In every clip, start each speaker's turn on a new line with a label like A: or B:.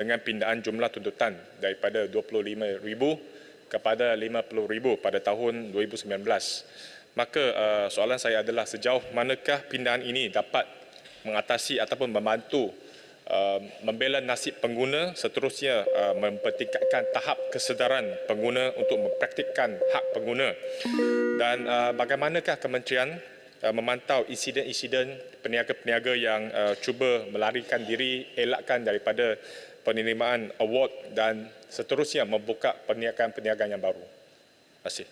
A: dengan pindaan jumlah tuntutan daripada 25,000 kepada 50,000 pada tahun 2019. Maka soalan saya adalah sejauh manakah pindaan ini dapat mengatasi ataupun membantu membela nasib pengguna, seterusnya mempertingkatkan tahap kesedaran pengguna untuk mempraktikkan hak pengguna, dan bagaimanakah kementerian memantau insiden-insiden peniaga-peniaga yang cuba melarikan diri, elakkan daripada penerimaan award dan seterusnya membuka perniagaan-perniagaan yang baru. Terima kasih.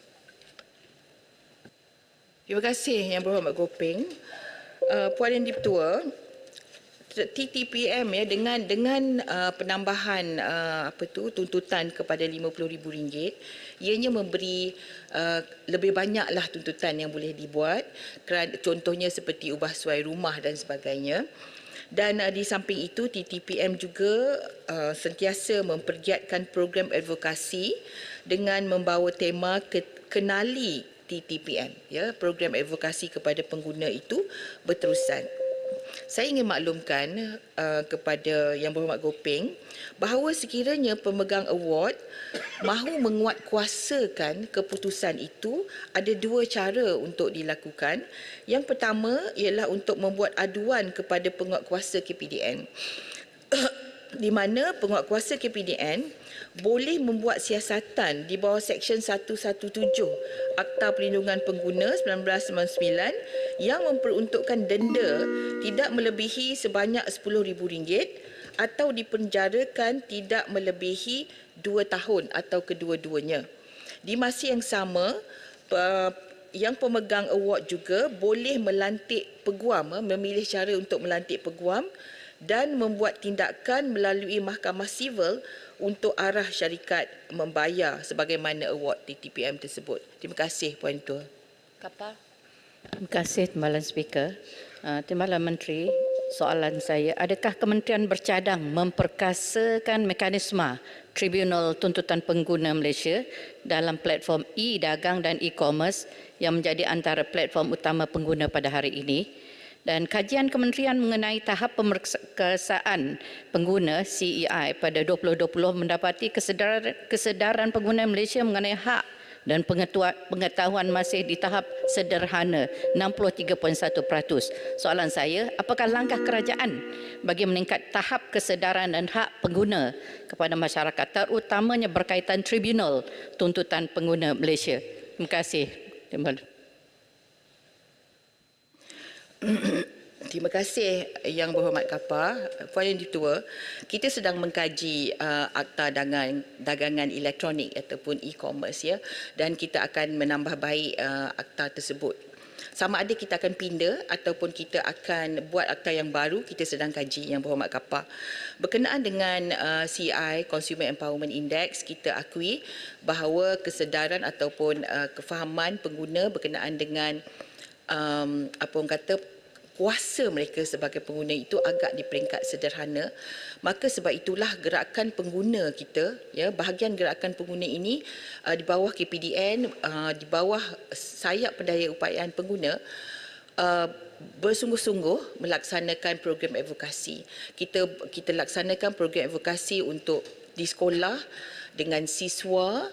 B: Terima kasih Yang Berhormat Gopeng. Puan Yang Di-Pertua, TTPM ya dengan penambahan tuntutan kepada RM50,000, ianya memberi lebih banyaklah tuntutan yang boleh dibuat, contohnya seperti ubah suai rumah dan sebagainya. Dan di samping itu TTPM juga sentiasa mempergiatkan program advokasi dengan membawa tema kenali TTPM, ya, program advokasi kepada pengguna itu berterusan. Saya ingin maklumkan kepada Yang Berhormat Gopeng bahawa sekiranya pemegang award mahu menguatkuasakan keputusan itu, ada dua cara untuk dilakukan. Yang pertama ialah untuk membuat aduan kepada penguatkuasa KPDN di mana penguatkuasa KPDN boleh membuat siasatan di bawah Seksyen 117 Akta Perlindungan Pengguna 1999 yang memperuntukkan denda tidak melebihi sebanyak RM10,000 atau dipenjarakan tidak melebihi 2 tahun atau kedua-duanya. Di masa yang sama, yang pemegang award juga boleh melantik peguam, memilih cara untuk melantik peguam dan membuat tindakan melalui mahkamah sivil untuk arah syarikat membayar sebagaimana award TTPM tersebut. Terima kasih Puan Ketua.
C: Kapa. Terima kasih Timbalan Speaker. Timbalan Menteri, soalan saya, adakah Kementerian bercadang memperkasakan mekanisme Tribunal Tuntutan Pengguna Malaysia dalam platform e-dagang dan e-commerce yang menjadi antara platform utama pengguna pada hari ini? Dan kajian kementerian mengenai tahap pemerkasaan pengguna CEI pada 2020 mendapati kesedaran pengguna Malaysia mengenai hak dan pengetahuan masih di tahap sederhana 63.1%. Soalan saya, apakah langkah kerajaan bagi meningkat tahap kesedaran dan hak pengguna kepada masyarakat, terutamanya berkaitan Tribunal Tuntutan Pengguna Malaysia? Terima kasih.
B: Terima kasih Yang Berhormat Kapa. Puan Yang Di-Pertua, kita sedang mengkaji akta dagangan elektronik ataupun e-commerce, ya, dan kita akan menambah baik akta tersebut. Sama ada kita akan pindah ataupun kita akan buat akta yang baru, kita sedang kaji Yang Berhormat Kapa. Berkenaan dengan CI Consumer Empowerment Index, kita akui bahawa kesedaran ataupun kefahaman pengguna berkenaan dengan kuasa mereka sebagai pengguna itu agak di peringkat sederhana. Maka sebab itulah gerakan pengguna kita, ya, bahagian gerakan pengguna ini di bawah KPDN, di bawah sayap pendaya-upayaan pengguna, bersungguh-sungguh melaksanakan program advokasi. Kita laksanakan program advokasi untuk di sekolah, dengan siswa,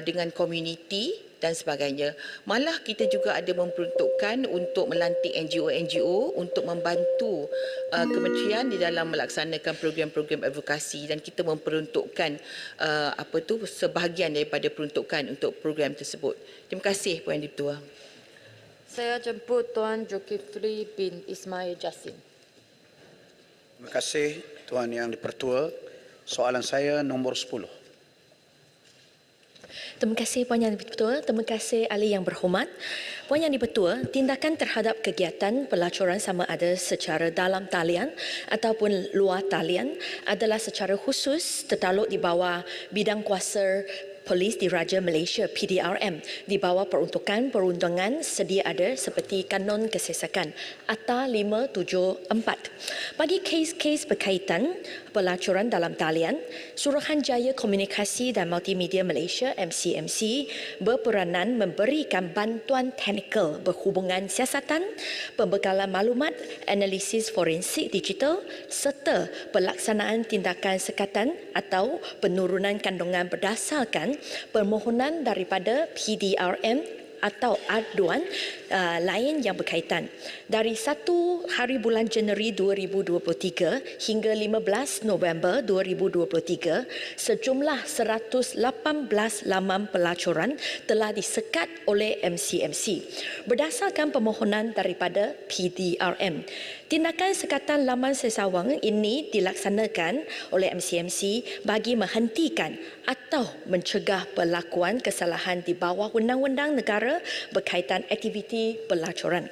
B: dengan komuniti dan sebagainya. Malah kita juga ada memperuntukkan untuk melantik NGO-NGO untuk membantu kementerian di dalam melaksanakan program-program advokasi, dan kita memperuntukkan sebahagian daripada peruntukan untuk program tersebut. Terima kasih Puan Di-Pertua.
C: Saya jemput Tuan Zulkifli bin Ismail Jassim.
D: Terima kasih Tuan Yang Di-Pertua. Soalan saya nombor 10.
E: Terima kasih Puan Yang Di-Pertua. Terima kasih Ahli Yang Berhormat. Puan Yang Di-Pertua, tindakan terhadap kegiatan pelacuran sama ada secara dalam talian ataupun luar talian adalah secara khusus tertaluk di bawah bidang kuasa Polis Diraja Malaysia PDRM di bawah peruntukan perundangan sedia ada seperti Kanun Kesesakan Akta 574. Bagi kes-kes berkaitan pelacuran dalam talian, Suruhanjaya Komunikasi dan Multimedia Malaysia MCMC berperanan memberikan bantuan teknikal berhubungan siasatan, pembekalan maklumat, analisis forensik digital serta pelaksanaan tindakan sekatan atau penurunan kandungan berdasarkan permohonan daripada PDRM atau aduan lain yang berkaitan. Dari 1 hari bulan Januari 2023 hingga 15 November 2023, sejumlah 118 laman pelacuran telah disekat oleh MCMC berdasarkan permohonan daripada PDRM. Tindakan sekatan laman sesawang ini dilaksanakan oleh MCMC bagi menghentikan atau mencegah pelakuan kesalahan di bawah undang-undang negara berkaitan aktiviti pelacuran.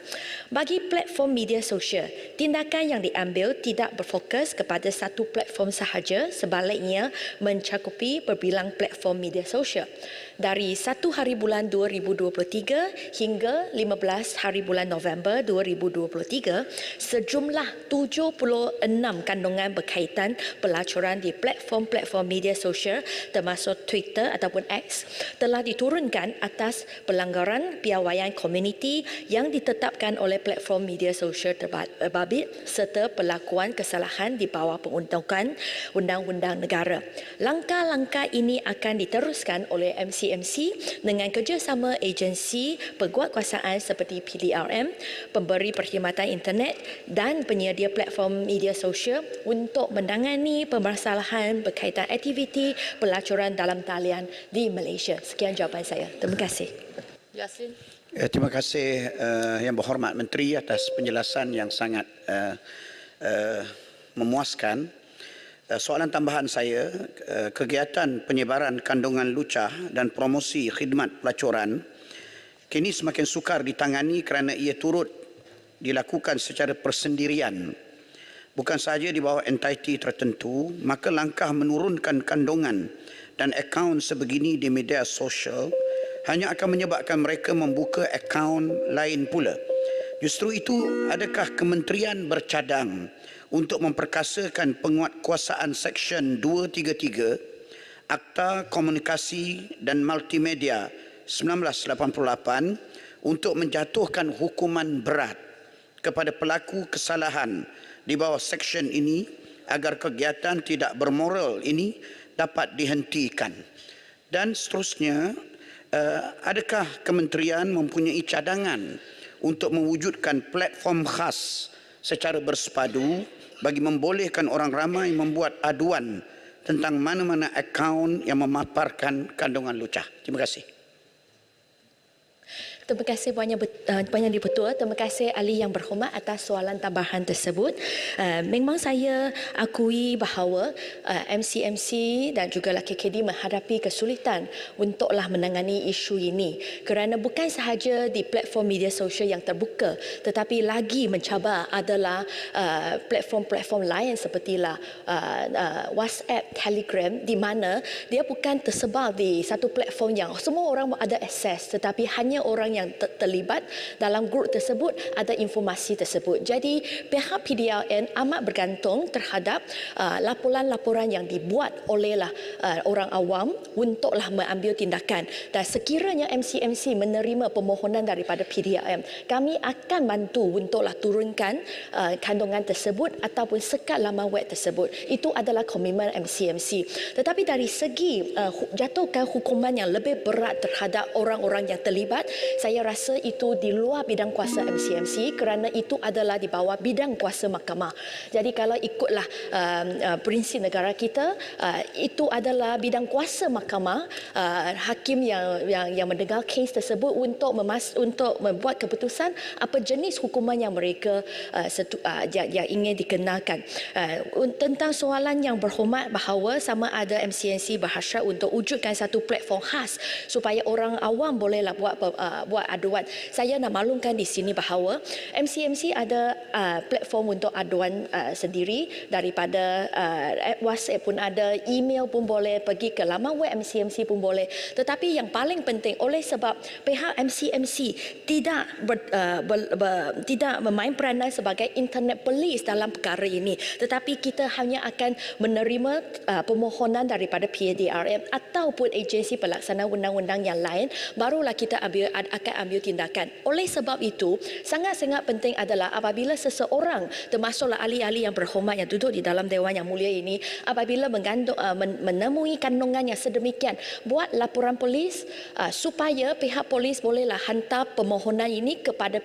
E: Bagi platform media sosial, tindakan yang diambil tidak berfokus kepada satu platform sahaja, sebaliknya mencakupi berbilang platform media sosial. Dari 1 hari bulan 2023 hingga 15 hari bulan November 2023, sejumlah 76 kandungan berkaitan pelacuran di platform-platform media sosial termasuk Twitter ataupun X telah diturunkan atas pelanggaran piawaian komuniti yang ditetapkan oleh platform media sosial terbabit serta pelakuan kesalahan di bawah peruntukan undang-undang negara. Langkah-langkah ini akan diteruskan oleh MCMC dengan kerjasama agensi penguatkuasaan seperti PDRM, pemberi perkhidmatan internet dan penyedia platform media sosial untuk menangani permasalahan berkaitan aktiviti pelacuran dalam talian di Malaysia. Sekian jawapan saya. Terima kasih.
C: Yassin.
D: Terima kasih Yang Berhormat Menteri atas penjelasan yang sangat memuaskan. Soalan tambahan saya, kegiatan penyebaran kandungan lucah dan promosi khidmat pelacuran kini semakin sukar ditangani kerana ia turut dilakukan secara persendirian. Bukan sahaja di bawah entiti tertentu, maka langkah menurunkan kandungan dan akaun sebegini di media sosial hanya akan menyebabkan mereka membuka akaun lain pula. Justru itu, adakah kementerian bercadang untuk memperkasakan penguatkuasaan Seksyen 233 Akta Komunikasi dan Multimedia 1988 untuk menjatuhkan hukuman berat kepada pelaku kesalahan di bawah seksyen ini agar kegiatan tidak bermoral ini dapat dihentikan? Dan seterusnya, adakah kementerian mempunyai cadangan untuk mewujudkan platform khas secara bersepadu bagi membolehkan orang ramai membuat aduan tentang mana-mana akaun yang memaparkan kandungan lucah? Terima kasih.
E: Terima kasih Puan Yang Dipertua. Terima kasih ahli yang berhormat atas soalan tambahan tersebut. Memang saya akui bahawa MCMC dan juga KKD menghadapi kesulitan untuklah menangani isu ini kerana bukan sahaja di platform media sosial yang terbuka tetapi lagi mencabar adalah platform-platform lain sepertilah WhatsApp, Telegram di mana dia bukan tersebar di satu platform yang semua orang ada akses tetapi hanya orang yang terlibat dalam grup tersebut ada informasi tersebut. Jadi pihak PDRM amat bergantung terhadap laporan-laporan yang dibuat olehlah orang awam untuklah mengambil tindakan. Dan sekiranya MCMC menerima permohonan daripada PDRM, kami akan bantu untuklah turunkan kandungan tersebut ataupun sekat laman web tersebut. Itu adalah komitmen MCMC. Tetapi dari segi jatuhkan hukuman yang lebih berat terhadap orang-orang yang terlibat, saya rasa itu di luar bidang kuasa MCMC kerana itu adalah di bawah bidang kuasa mahkamah. Jadi kalau ikutlah prinsip negara kita, itu adalah bidang kuasa mahkamah, hakim yang mendengar kes tersebut untuk membuat keputusan apa jenis hukuman yang mereka yang ingin dikenakan. Tentang soalan yang berhormat bahawa sama ada MCMC berhasrat untuk wujudkan satu platform khas supaya orang awam bolehlah buat aduan. Saya nak maklumkan di sini bahawa MCMC ada platform untuk aduan sendiri daripada WhatsApp pun ada, email pun boleh, pergi ke laman web MCMC pun boleh. Tetapi yang paling penting oleh sebab pihak MCMC tidak tidak memain peranan sebagai internet polis dalam perkara ini, tetapi kita hanya akan menerima permohonan daripada PDRM ataupun agensi pelaksana undang-undang yang lain, barulah kita akan ambil tindakan. Oleh sebab itu, sangat-sangat penting adalah apabila seseorang, termasuklah ahli-ahli yang berhormat yang duduk di dalam Dewan Yang Mulia ini, apabila menemui kandungan yang sedemikian, buat laporan polis supaya pihak polis bolehlah hantar permohonan ini kepada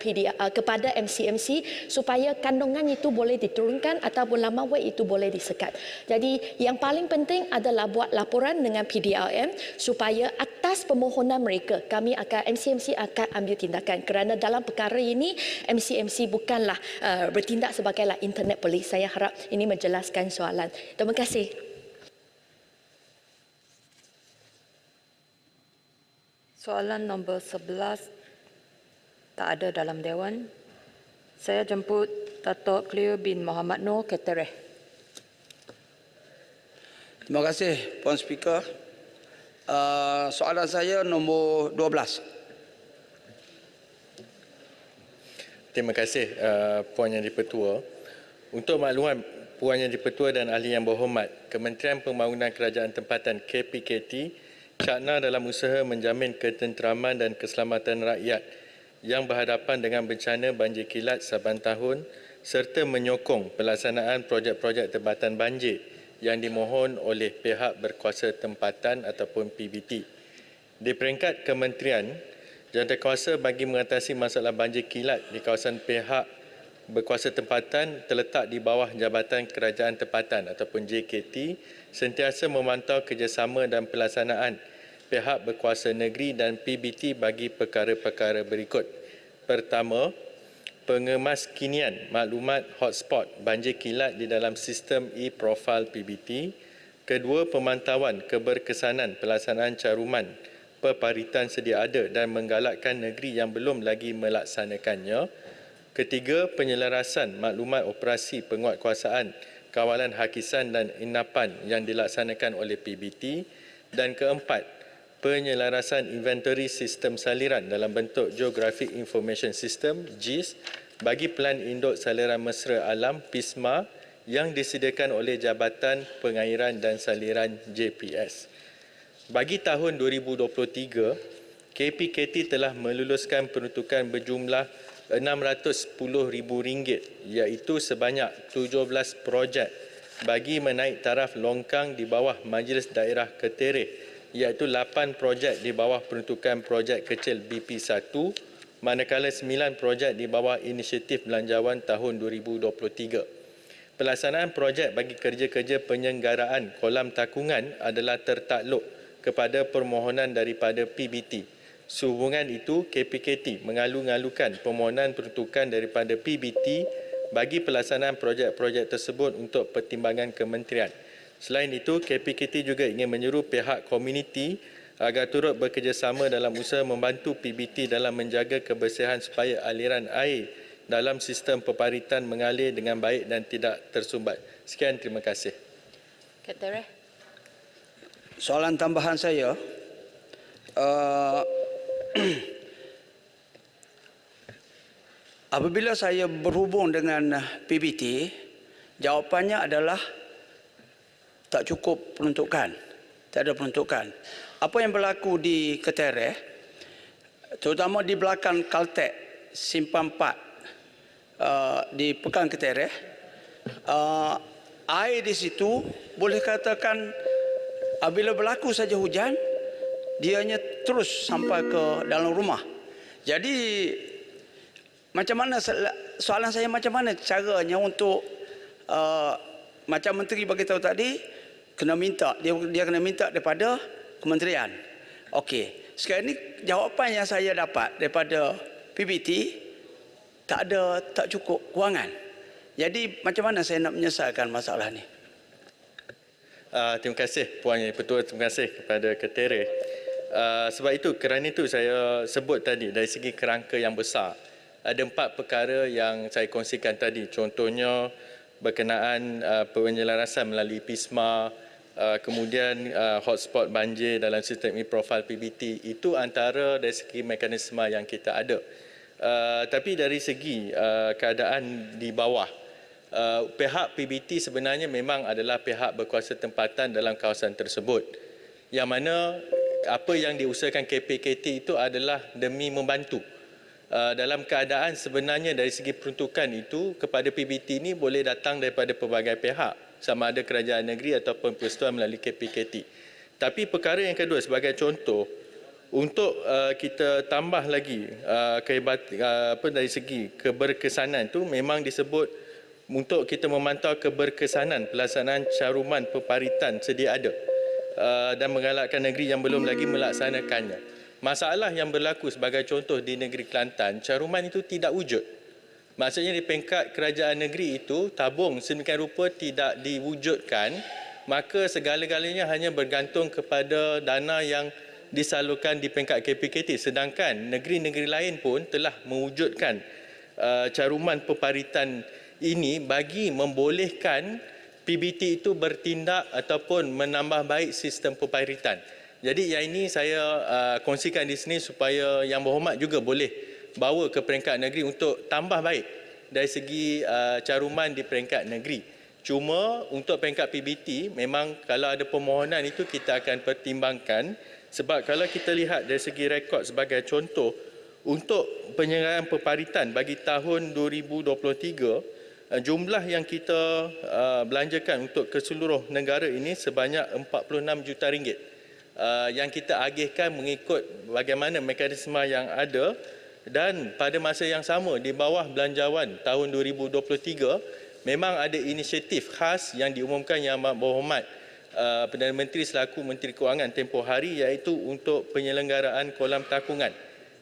E: kepada MCMC supaya kandungan itu boleh diturunkan ataupun laman web itu boleh disekat. Jadi yang paling penting adalah buat laporan dengan PDRM supaya atas permohonan mereka MCMC akan ambil tindakan, kerana dalam perkara ini MCMC bukanlah bertindak sebagailah internet polis. Saya harap ini menjelaskan soalan. Terima kasih.
F: Soalan nombor 11 tak ada dalam Dewan. Saya jemput Datuk Cleo bin Mohamed Noor Ketereh.
D: Terima kasih, Puan Speaker. Soalan saya nombor 12.
G: Terima kasih Puan Yang di-Pertua. Untuk makluman Puan Yang di-Pertua dan ahli yang berhormat, Kementerian Pembangunan Kerajaan Tempatan KPKT cakna dalam usaha menjamin ketenteraman dan keselamatan rakyat yang berhadapan dengan bencana banjir kilat saban tahun serta menyokong pelaksanaan projek-projek tebatan banjir yang dimohon oleh pihak berkuasa tempatan ataupun PBT. Di peringkat kementerian, jawatankuasa bagi mengatasi masalah banjir kilat di kawasan pihak berkuasa tempatan terletak di bawah Jabatan Kerajaan Tempatan ataupun JKT, sentiasa memantau kerjasama dan pelaksanaan pihak berkuasa negeri dan PBT bagi perkara-perkara berikut. Pertama, pengemaskinian maklumat hotspot banjir kilat di dalam sistem e-profile PBT. Kedua, pemantauan keberkesanan pelaksanaan caruman peparitan sedia ada dan menggalakkan negeri yang belum lagi melaksanakannya. Ketiga, penyelarasan maklumat operasi penguatkuasaan kawalan hakisan dan inapan yang dilaksanakan oleh PBT. Dan keempat, penyelarasan inventory sistem saliran dalam bentuk Geographic Information System GIS bagi Pelan Induk Saliran Mesra Alam PISMA yang disediakan oleh Jabatan Pengairan dan Saliran JPS. Bagi tahun 2023, KPKT telah meluluskan peruntukan berjumlah RM610,000 iaitu sebanyak 17 projek bagi menaik taraf longkang di bawah Majlis Daerah Ketereh, iaitu 8 projek di bawah peruntukan projek kecil BP1, manakala 9 projek di bawah inisiatif belanjawan tahun 2023. Pelaksanaan projek bagi kerja-kerja penyelenggaraan kolam takungan adalah tertakluk kepada permohonan daripada PBT. Sehubungan itu, KPKT mengalu-ngalukan permohonan peruntukan daripada PBT bagi pelaksanaan projek-projek tersebut untuk pertimbangan kementerian. Selain itu, KPKT juga ingin menyuruh pihak komuniti agar turut bekerjasama dalam usaha membantu PBT dalam menjaga kebersihan supaya aliran air dalam sistem peparitan mengalir dengan baik dan tidak tersumbat. Sekian, terima kasih.
F: Ketereh.
D: Soalan tambahan saya, apabila saya berhubung dengan PBT, jawapannya adalah tak cukup peruntukan, tak ada peruntukan. Apa yang berlaku di Ketereh, terutama di belakang Caltech Simpang 4 di Pekan Ketereh, air di situ boleh katakan apabila berlaku saja hujan, dianya terus sampai ke dalam rumah. Jadi macam mana, soalan saya macam mana caranya untuk macam Menteri bagi tahu tadi, kena minta, dia kena minta daripada kementerian. Okey, sekarang ini jawapan yang saya dapat daripada PBT tak cukup kewangan. Jadi macam mana saya nak menyelesaikan masalah ni?
G: Terima kasih Puan Yang Pertua, terima kasih kepada Ketereh. Sebab itu, kerana itu saya sebut tadi dari segi kerangka yang besar. Ada 4 perkara yang saya kongsikan tadi. Contohnya berkenaan penyelarasan melalui PISMA, kemudian hotspot banjir dalam sistem e-profile PBT. Itu antara dari segi mekanisme yang kita ada. Tapi dari segi keadaan di bawah, pihak PBT sebenarnya memang adalah pihak berkuasa tempatan dalam kawasan tersebut. Yang mana apa yang diusahakan KPKT itu adalah demi membantu. Dalam keadaan sebenarnya dari segi peruntukan itu kepada PBT ini boleh datang daripada pelbagai pihak, sama ada kerajaan negeri ataupun persekutuan melalui KPKT. Tapi perkara yang kedua sebagai contoh, untuk kita tambah lagi dari segi keberkesanan itu memang disebut untuk kita memantau keberkesanan pelaksanaan caruman peparitan sedia ada dan menggalakkan negeri yang belum lagi melaksanakannya. Masalah yang berlaku sebagai contoh di negeri Kelantan, caruman itu tidak wujud. Maksudnya di peringkat kerajaan negeri itu, tabung sedemikian rupa tidak diwujudkan, maka segala-galanya hanya bergantung kepada dana yang disalurkan di peringkat KPKT. Sedangkan negeri-negeri lain pun telah mewujudkan caruman peparitan ini bagi membolehkan PBT itu bertindak ataupun menambah baik sistem peparitan. Jadi yang ini saya kongsikan di sini supaya Yang Berhormat juga boleh bawa ke peringkat negeri untuk tambah baik dari segi caruman di peringkat negeri. Cuma untuk peringkat PBT memang kalau ada permohonan itu kita akan pertimbangkan, sebab kalau kita lihat dari segi rekod sebagai contoh untuk penyelenggaraan peparitan bagi tahun 2023, jumlah yang kita belanjakan untuk keseluruh negara ini sebanyak 46 juta ringgit. Yang kita agihkan mengikut bagaimana mekanisme yang ada, dan pada masa yang sama di bawah belanjawan tahun 2023 memang ada inisiatif khas yang diumumkan Yang Berhormat Perdana Menteri selaku Menteri Kewangan tempoh hari, iaitu untuk penyelenggaraan kolam takungan.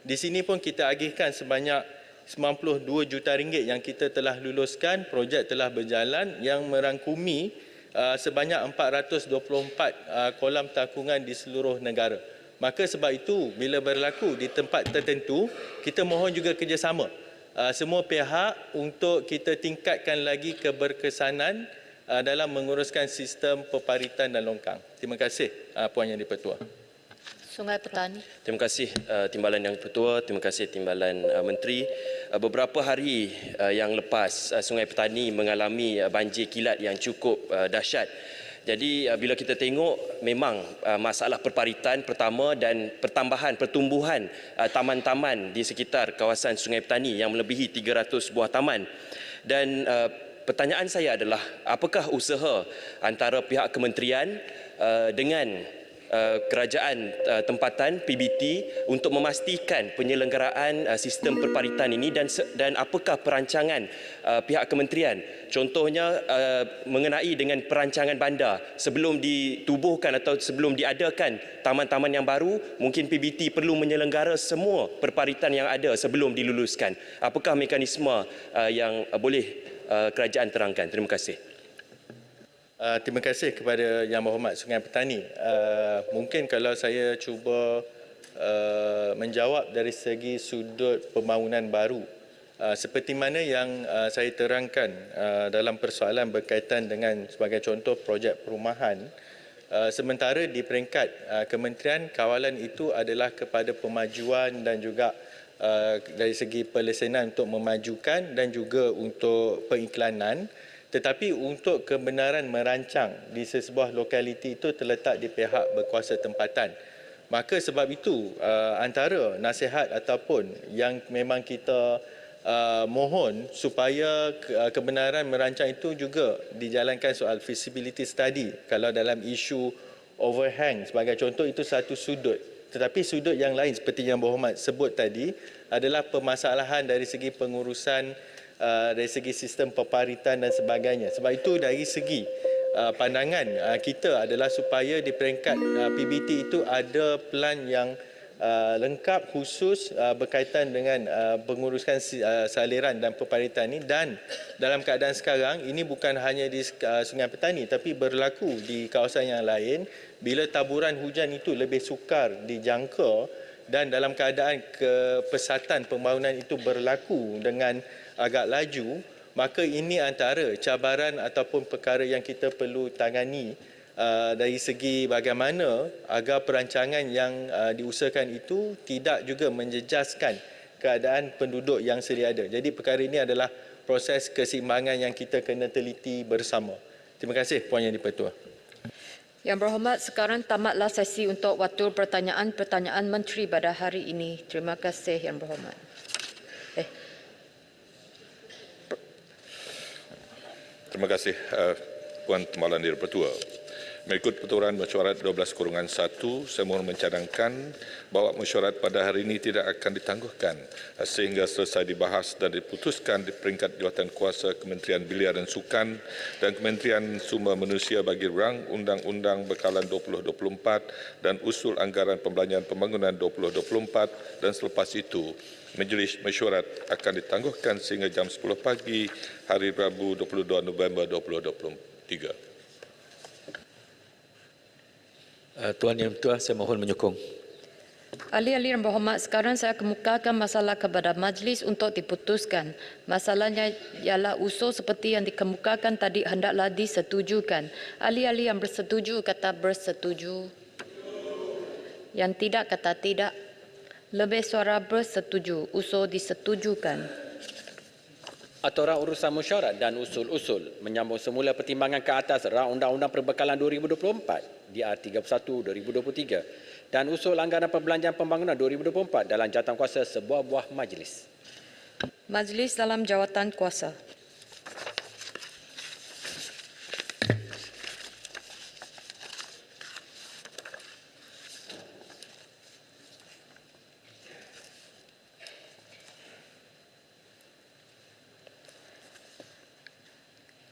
G: Di sini pun kita agihkan sebanyak 92 juta ringgit yang kita telah luluskan. Projek telah berjalan yang merangkumi sebanyak 424 kolam takungan di seluruh negara. Maka sebab itu bila berlaku di tempat tertentu, kita mohon juga kerjasama semua pihak untuk kita tingkatkan lagi keberkesanan dalam menguruskan sistem peparitan dan longkang. Terima kasih Puan Yang di-Pertua.
C: Sungai Petani.
H: Terima kasih Timbalan Yang Pertua, terima kasih Timbalan Menteri. Beberapa hari yang lepas Sungai Petani mengalami banjir kilat yang cukup dahsyat. Jadi bila kita tengok memang masalah perparitan pertama dan pertumbuhan taman-taman di sekitar kawasan Sungai Petani yang melebihi 300 buah taman. Dan pertanyaan saya adalah apakah usaha antara pihak kementerian dengan kerajaan tempatan PBT untuk memastikan penyelenggaraan sistem perparitan ini, dan apakah perancangan pihak kementerian, contohnya mengenai dengan perancangan bandar sebelum ditubuhkan atau sebelum diadakan taman-taman yang baru, mungkin PBT perlu menyelenggara semua perparitan yang ada sebelum diluluskan. Apakah mekanisme yang boleh kerajaan terangkan? Terima kasih.
G: Terima kasih kepada Yang Berhormat Sungai Petani. Mungkin kalau saya cuba menjawab dari segi sudut pembangunan baru, seperti mana yang saya terangkan dalam persoalan berkaitan dengan sebagai contoh projek perumahan, sementara di peringkat kementerian, kawalan itu adalah kepada pemajuan dan juga dari segi pelesenan untuk memajukan dan juga untuk periklanan. Tetapi untuk kebenaran merancang di sesebuah lokaliti itu terletak di pihak berkuasa tempatan. Maka sebab itu antara nasihat ataupun yang memang kita mohon supaya kebenaran merancang itu juga dijalankan soal feasibility study. Kalau dalam isu overhang sebagai contoh itu satu sudut. Tetapi sudut yang lain seperti Yang Berhormat sebut tadi adalah permasalahan dari segi pengurusan dari segi sistem peparitan dan sebagainya. Sebab itu dari segi pandangan kita adalah supaya di peringkat PBT itu ada pelan yang lengkap khusus berkaitan dengan pengurusan saliran dan peparitan ini, dan dalam keadaan sekarang ini bukan hanya di Sungai Petani tapi berlaku di kawasan yang lain. Bila taburan hujan itu lebih sukar dijangka dan dalam keadaan kepesatan pembangunan itu berlaku dengan agak laju, maka ini antara cabaran ataupun perkara yang kita perlu tangani dari segi bagaimana agar perancangan yang diusahakan itu tidak juga menjejaskan keadaan penduduk yang sedia ada. Jadi perkara ini adalah proses keseimbangan yang kita kena teliti bersama. Terima kasih Puan Yang di-Pertua.
F: Yang berhormat, sekarang tamatlah sesi untuk waktu pertanyaan Menteri pada hari ini. Terima kasih Yang berhormat.
I: Terima kasih Puan Timbalan di-Pertua. Mengikut peraturan mesyuarat 12/1, saya mohon mencadangkan bahawa mesyuarat pada hari ini tidak akan ditangguhkan sehingga selesai dibahas dan diputuskan di peringkat jawatankuasa Kementerian Belia dan Sukan dan Kementerian Sumber Manusia bagi rang Undang-Undang Bekalan 2024 dan Usul Anggaran Pembelanjaan Pembangunan 2024, dan selepas itu Majlis Mesyuarat akan ditangguhkan sehingga jam 10 pagi hari Rabu 22 November 2023.
J: Tuan Yang Bertuah, saya mohon menyokong.
F: Ahli-ahli yang berhormat, sekarang saya kemukakan masalah kepada majlis untuk diputuskan. Masalahnya ialah usul seperti yang dikemukakan tadi hendaklah disetujukan. Ahli-ahli yang bersetuju kata bersetuju. Yang tidak kata tidak. Lebih suara bersetuju. Usul disetujukan.
J: Aturan urusan mesyuarat dan usul-usul menyambung semula pertimbangan ke atas rang Undang-Undang Perbekalan 2024 DR 31 2023 dan usul anggaran perbelanjaan pembangunan 2024 dalam jawatankuasa sebuah buah majlis.
F: Majlis dalam jawatan kuasa.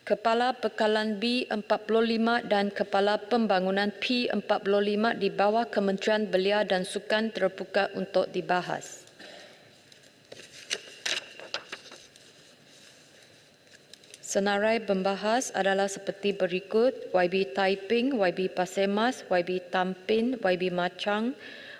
F: Kepala Bekalan B45 dan Kepala Pembangunan P45 di bawah Kementerian Belia dan Sukan terbuka untuk dibahas. Senarai pembahas adalah seperti berikut: YB Taiping, YB Pasir Mas, YB Tampin, YB Machang,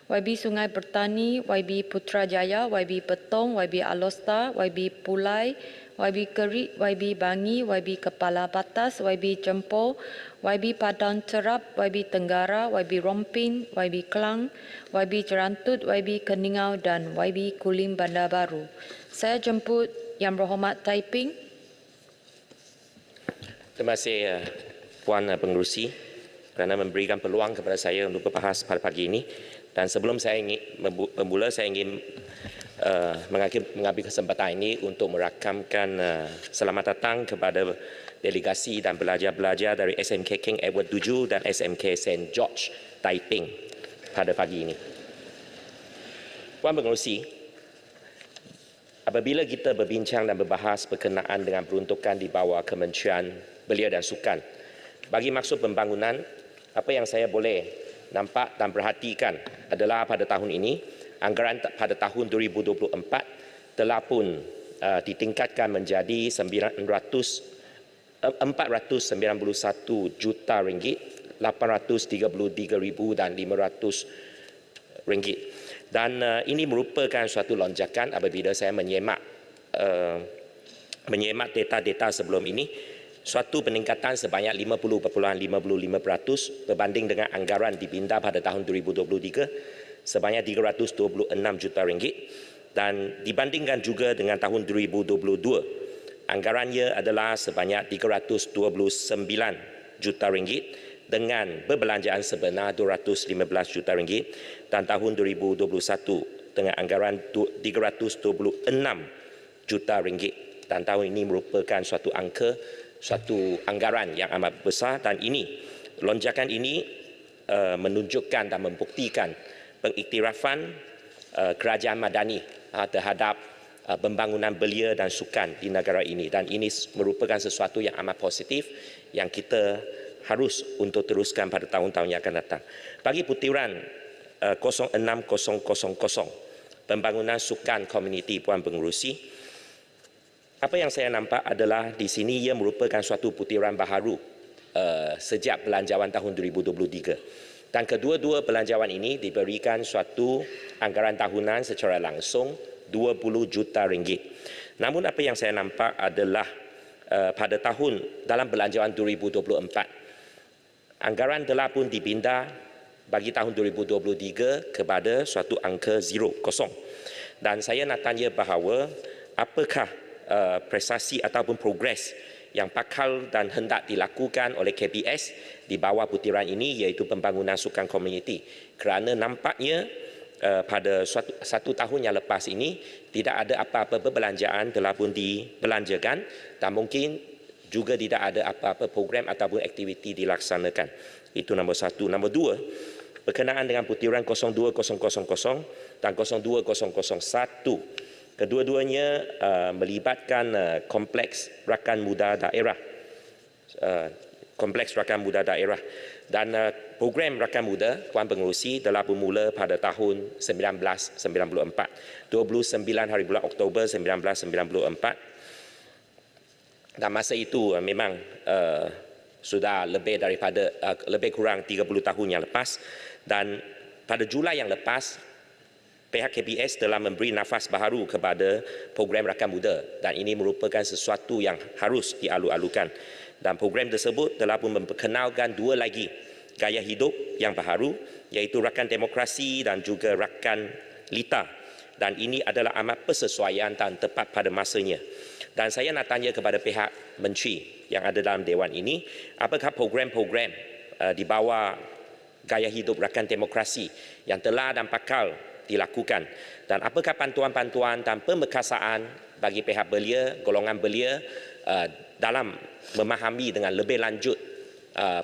F: YB Sungai Bertani, YB Putrajaya, YB Petong, YB Alostar, YB Pulai, YB Kerik, YB Bangi, YB Kepala Batas, YB Jempol, YB Padang Terap, YB Tenggara, YB Rompin, YB Kelang, YB Jerantut, YB Keningau dan YB Kulim Bandar Baru. Saya jemput Yang Berhormat Taiping.
H: Terima kasih Puan Pengerusi kerana memberikan peluang kepada saya untuk berbahas pada pagi ini. Dan sebelum saya ingin bermula, saya ingin mengambil kesempatan ini untuk merakamkan selamat datang kepada delegasi dan pelajar-pelajar dari SMK King Edward VII dan SMK St. George Taiping pada pagi ini. Puan Pengerusi, apabila kita berbincang dan berbahas berkenaan dengan peruntukan di bawah Kementerian Belia dan Sukan, bagi maksud pembangunan, apa yang saya boleh nampak dan perhatikan adalah pada tahun ini, anggaran pada tahun 2024 telah pun ditingkatkan menjadi 491 juta ringgit, 833,500 ringgit. Dan ini merupakan suatu lonjakan apabila saya menyemak data-data sebelum ini, suatu peningkatan sebanyak 50.55% berbanding dengan anggaran dibinda pada tahun 2023 sebanyak 326 juta ringgit, dan dibandingkan juga dengan tahun 2022 anggarannya adalah sebanyak 329 juta ringgit dengan berbelanjaan sebenar 215 juta ringgit, dan tahun 2021 dengan anggaran 326 juta ringgit, dan tahun ini merupakan suatu anggaran yang amat besar. Dan ini, lonjakan ini menunjukkan dan membuktikan pengiktirafan kerajaan Madani terhadap pembangunan belia dan sukan di negara ini, dan ini merupakan sesuatu yang amat positif yang kita harus untuk teruskan pada tahun-tahun yang akan datang. Bagi putiran
K: 06,000 pembangunan sukan komuniti Puan Pengerusi. Apa yang saya nampak adalah di sini ia merupakan suatu putiran baharu sejak belanjawan tahun 2023. Dan kedua-dua belanjawan ini diberikan suatu anggaran tahunan secara langsung 20 juta ringgit. Namun apa yang saya nampak adalah pada dalam belanjawan 2024, anggaran telah pun dipindah bagi tahun 2023 kepada suatu angka 0, kosong. Dan saya nak tanya bahawa apakah prestasi ataupun progres yang bakal dan hendak dilakukan oleh KPS di bawah putiran ini, iaitu pembangunan sukan komuniti. Kerana nampaknya pada satu tahun yang lepas ini tidak ada apa-apa perbelanjaan telah pun dibelanjakan dan mungkin juga tidak ada apa-apa program ataupun aktiviti dilaksanakan. Itu nombor satu. Nombor dua, berkenaan dengan putiran 02,000 dan 02,001. Kedua-duanya melibatkan kompleks rakan muda daerah. Dan program rakan muda Puan Pengerusi telah bermula pada tahun 1994. 29 hari bulan Oktober 1994. Dan masa itu memang sudah lebih kurang 30 tahun yang lepas. Dan pada Julai yang lepas, pihak KPS telah memberi nafas baharu kepada program rakan muda dan ini merupakan sesuatu yang harus dialu-alukan. Dan program tersebut telah pun memperkenalkan dua lagi gaya hidup yang baharu, iaitu rakan demokrasi dan juga rakan lita. Dan ini adalah amat persesuaian dan tepat pada masanya. Dan saya nak tanya kepada pihak menteri yang ada dalam Dewan ini, apakah program-program di bawah gaya hidup rakan demokrasi yang telah dan bakal dilakukan, dan apakah pantuan-pantuan dan pemekasaan bagi pihak belia, golongan belia dalam memahami dengan lebih lanjut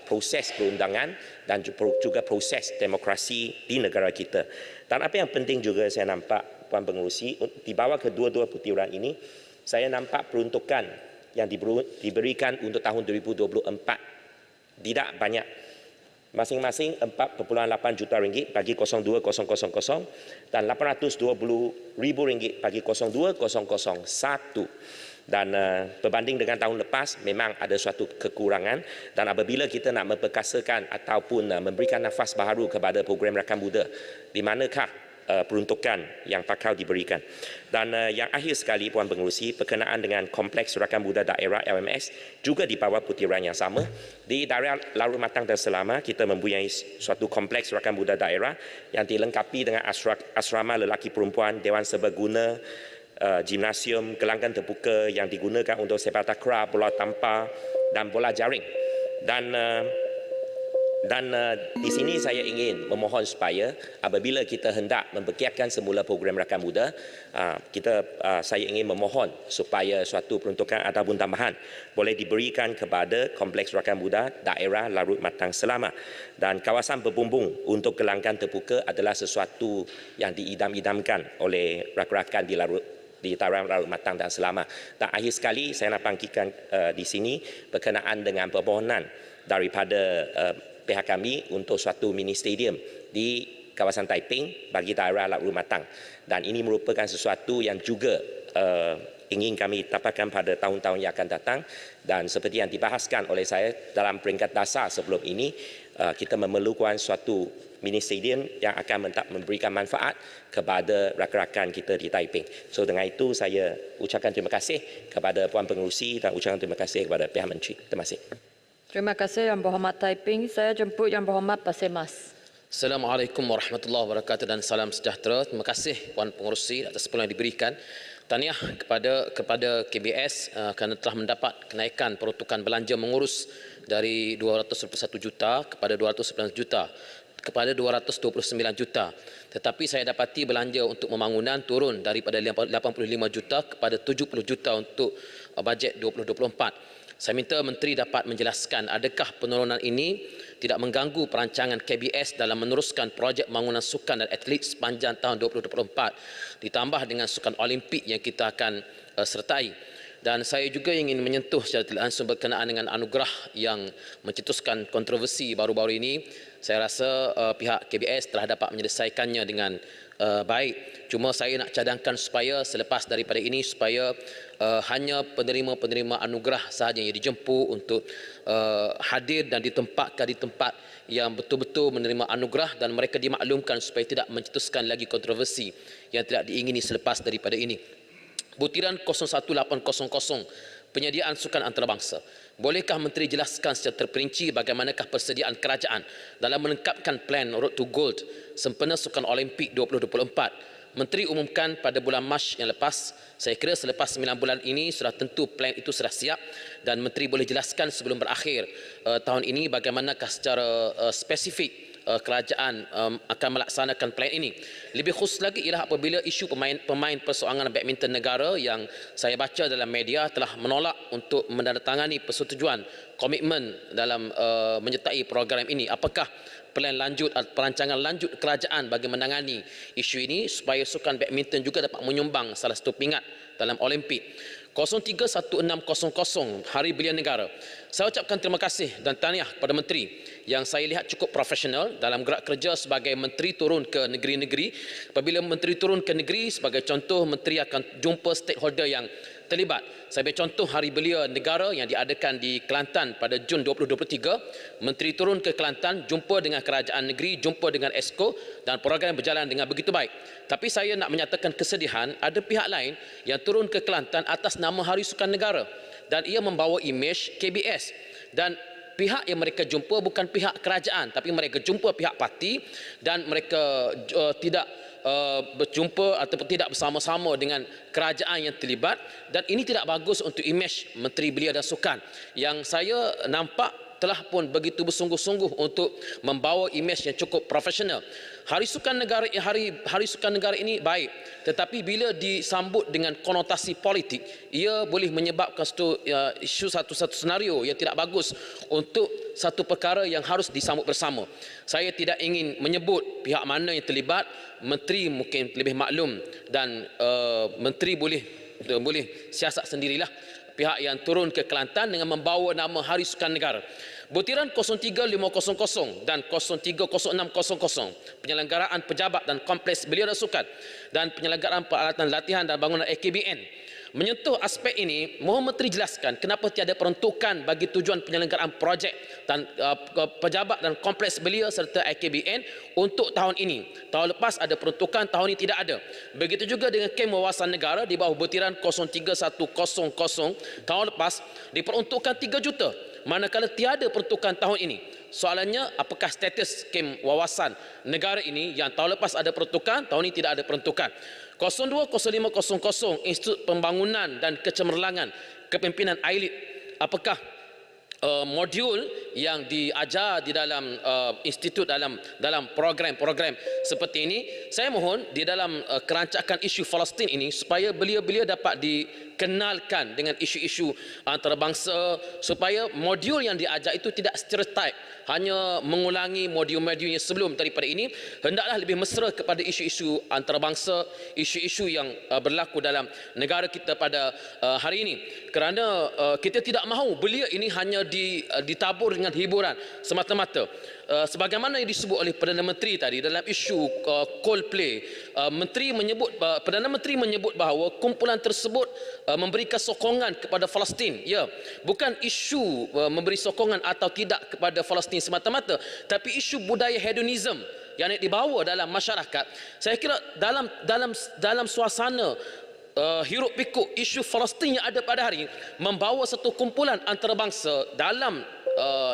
K: proses perundangan dan juga proses demokrasi di negara kita. Dan apa yang penting juga saya nampak Puan Pengerusi, di bawah kedua-dua putiran ini saya nampak peruntukan yang diberikan untuk tahun 2024 tidak banyak. Masing-masing 4.8 juta ringgit bagi 02,000 dan 820,000 ringgit bagi 02,001. Dan berbanding dengan tahun lepas memang ada suatu kekurangan, dan apabila kita nak memperkasakan ataupun memberikan nafas baharu kepada program rakan muda, di manakah peruntukan yang bakal diberikan. Dan yang akhir sekali Puan Pengerusi, berkenaan dengan Kompleks Rakan Muda Daerah LMS juga di bawah putiran yang sama. Di daerah Larut Matang dan Selama kita mempunyai suatu Kompleks Rakan Muda Daerah yang dilengkapi dengan asrama lelaki perempuan, Dewan Serbaguna, gimnasium, gelanggang terbuka yang digunakan untuk sepak takraw, bola tampar dan bola jaring. Dan di sini saya ingin memohon supaya apabila kita hendak mempergiatkan semula program rakan muda, saya ingin memohon supaya suatu peruntukan ataupun tambahan boleh diberikan kepada Kompleks Rakan Muda Daerah Larut Matang Selama. Dan kawasan berbumbung untuk gelanggang terbuka adalah sesuatu yang diidam-idamkan oleh rakan-rakan di Tarang Larut Matang dan Selama. Dan akhir sekali saya nak bangkitkan di sini berkenaan dengan permohonan daripada pihak kami untuk suatu mini stadium di kawasan Taiping bagi daerah Larut Matang. Dan ini merupakan sesuatu yang juga ingin kami dapatkan pada tahun-tahun yang akan datang. Dan seperti yang dibahaskan oleh saya dalam peringkat dasar sebelum ini, kita memerlukan suatu mini stadium yang akan memberikan manfaat kepada rakan-rakan kita di Taiping. So dengan itu saya ucapkan terima kasih kepada Puan Pengerusi dan ucapkan terima kasih kepada pihak menteri. Terima kasih.
F: Terima kasih Yang Berhormat Taiping. Saya jemput Yang Berhormat Pasir Mas.
L: Assalamualaikum warahmatullahi wabarakatuh dan salam sejahtera. Terima kasih Puan Pengerusi atas peluang yang diberikan. Tahniah kepada KBS kerana telah mendapat kenaikan peruntukan belanja mengurus dari 221 juta kepada 219 juta kepada 229 juta. Tetapi saya dapati belanja untuk pembangunan turun daripada 85 juta kepada 70 juta untuk bajet 2024. Saya minta Menteri dapat menjelaskan adakah penurunan ini tidak mengganggu perancangan KBS dalam meneruskan projek pembangunan sukan dan atlet sepanjang tahun 2024 ditambah dengan sukan Olimpik yang kita akan sertai. Dan saya juga ingin menyentuh secara tidak langsung berkenaan dengan anugerah yang mencetuskan kontroversi baru-baru ini. Saya rasa pihak KBS telah dapat menyelesaikannya dengan baik. Cuma saya nak cadangkan supaya selepas daripada ini supaya hanya penerima-penerima anugerah sahaja yang dijemput untuk hadir dan ditempatkan di tempat yang betul-betul menerima anugerah dan mereka dimaklumkan supaya tidak mencetuskan lagi kontroversi yang tidak diingini selepas daripada ini. Butiran 01800 penyediaan sukan antarabangsa. Bolehkah Menteri jelaskan secara terperinci bagaimanakah persediaan kerajaan dalam melengkapkan plan Road to Gold sempena Sukan Olimpik 2024? Menteri umumkan pada bulan Mac yang lepas. Saya kira selepas 9 bulan ini sudah tentu plan itu sudah siap dan Menteri boleh jelaskan sebelum berakhir tahun ini bagaimanakah secara spesifik kerajaan akan melaksanakan plan ini. Lebih khusus lagi ialah apabila isu pemain persoalan badminton negara yang saya baca dalam media telah menolak untuk menandatangani persetujuan komitmen dalam menyertai program ini. Apakah plan lanjut atau perancangan lanjut kerajaan bagi menangani isu ini supaya sukan badminton juga dapat menyumbang salah satu pingat dalam Olimpik. 031600 Hari Belia Negara. Saya ucapkan terima kasih dan tahniah kepada Menteri yang saya lihat cukup profesional dalam gerak kerja sebagai Menteri turun ke negeri-negeri. Apabila Menteri turun ke negeri, sebagai contoh, Menteri akan jumpa stakeholder yang terlibat. Sebagai contoh, Hari Belia Negara yang diadakan di Kelantan pada Jun 2023, Menteri turun ke Kelantan, jumpa dengan kerajaan negeri, jumpa dengan ESCO dan program berjalan dengan begitu baik. Tapi saya nak menyatakan kesedihan, ada pihak lain yang turun ke Kelantan atas nama Hari Sukan Negara dan ia membawa imej KBS dan pihak yang mereka jumpa bukan pihak kerajaan tapi mereka jumpa pihak parti dan mereka tidak berjumpa ataupun tidak bersama-sama dengan kerajaan yang terlibat dan ini tidak bagus untuk imej Menteri Belia dan Sukan yang saya nampak telah pun begitu bersungguh-sungguh untuk membawa imej yang cukup profesional. Hari Sukan Negara ini baik, tetapi bila disambut dengan konotasi politik, ia boleh menyebabkan satu senario yang tidak bagus untuk satu perkara yang harus disambut bersama. Saya tidak ingin menyebut pihak mana yang terlibat, menteri mungkin lebih maklum dan menteri boleh siasat sendirilah. Pihak yang turun ke Kelantan dengan membawa nama Hari Sukan Negara. Butiran 03500 dan 030600 penyelenggaraan pejabat dan kompleks belia dan sukan dan penyelenggaraan peralatan latihan dan bangunan AKBN. Menyentuh aspek ini, mohon Menteri jelaskan kenapa tiada peruntukan bagi tujuan penyelenggaraan projek dan pejabat dan kompleks belia serta AKBN untuk tahun ini. Tahun lepas ada peruntukan, tahun ini tidak ada. Begitu juga dengan kem wawasan negara di bawah butiran 03100 tahun lepas diperuntukkan 3 juta. Manakala tiada peruntukan tahun ini. Soalannya, apakah status kem wawasan negara ini yang tahun lepas ada peruntukan, tahun ini tidak ada peruntukan. 020500 Institut Pembangunan dan Kecemerlangan Kepimpinan AILID. Apakah modul yang diajar di dalam institut dalam program-program seperti ini, saya mohon di dalam kerancakan isu Palestin ini supaya belia-belia dapat dikenalkan dengan isu-isu antarabangsa supaya modul yang diajar itu tidak stereotip, hanya mengulangi modul-modul yang sebelum daripada ini, hendaklah lebih mesra kepada isu-isu antarabangsa, isu-isu yang berlaku dalam negara kita pada hari ini. Kerana kita tidak mahu belia ini hanya ditabur dengan hiburan semata-mata. Sebagaimana yang disebut oleh Perdana Menteri tadi dalam isu Coldplay, Perdana Menteri menyebut bahawa kumpulan tersebut memberikan sokongan kepada Palestin. Ya, bukan isu memberi sokongan atau tidak kepada Palestin semata-mata, tapi isu budaya hedonism yang dibawa dalam masyarakat. Saya kira dalam suasana hiruk pikuk isu Palestin yang ada pada hari ini, membawa satu kumpulan antarabangsa dalam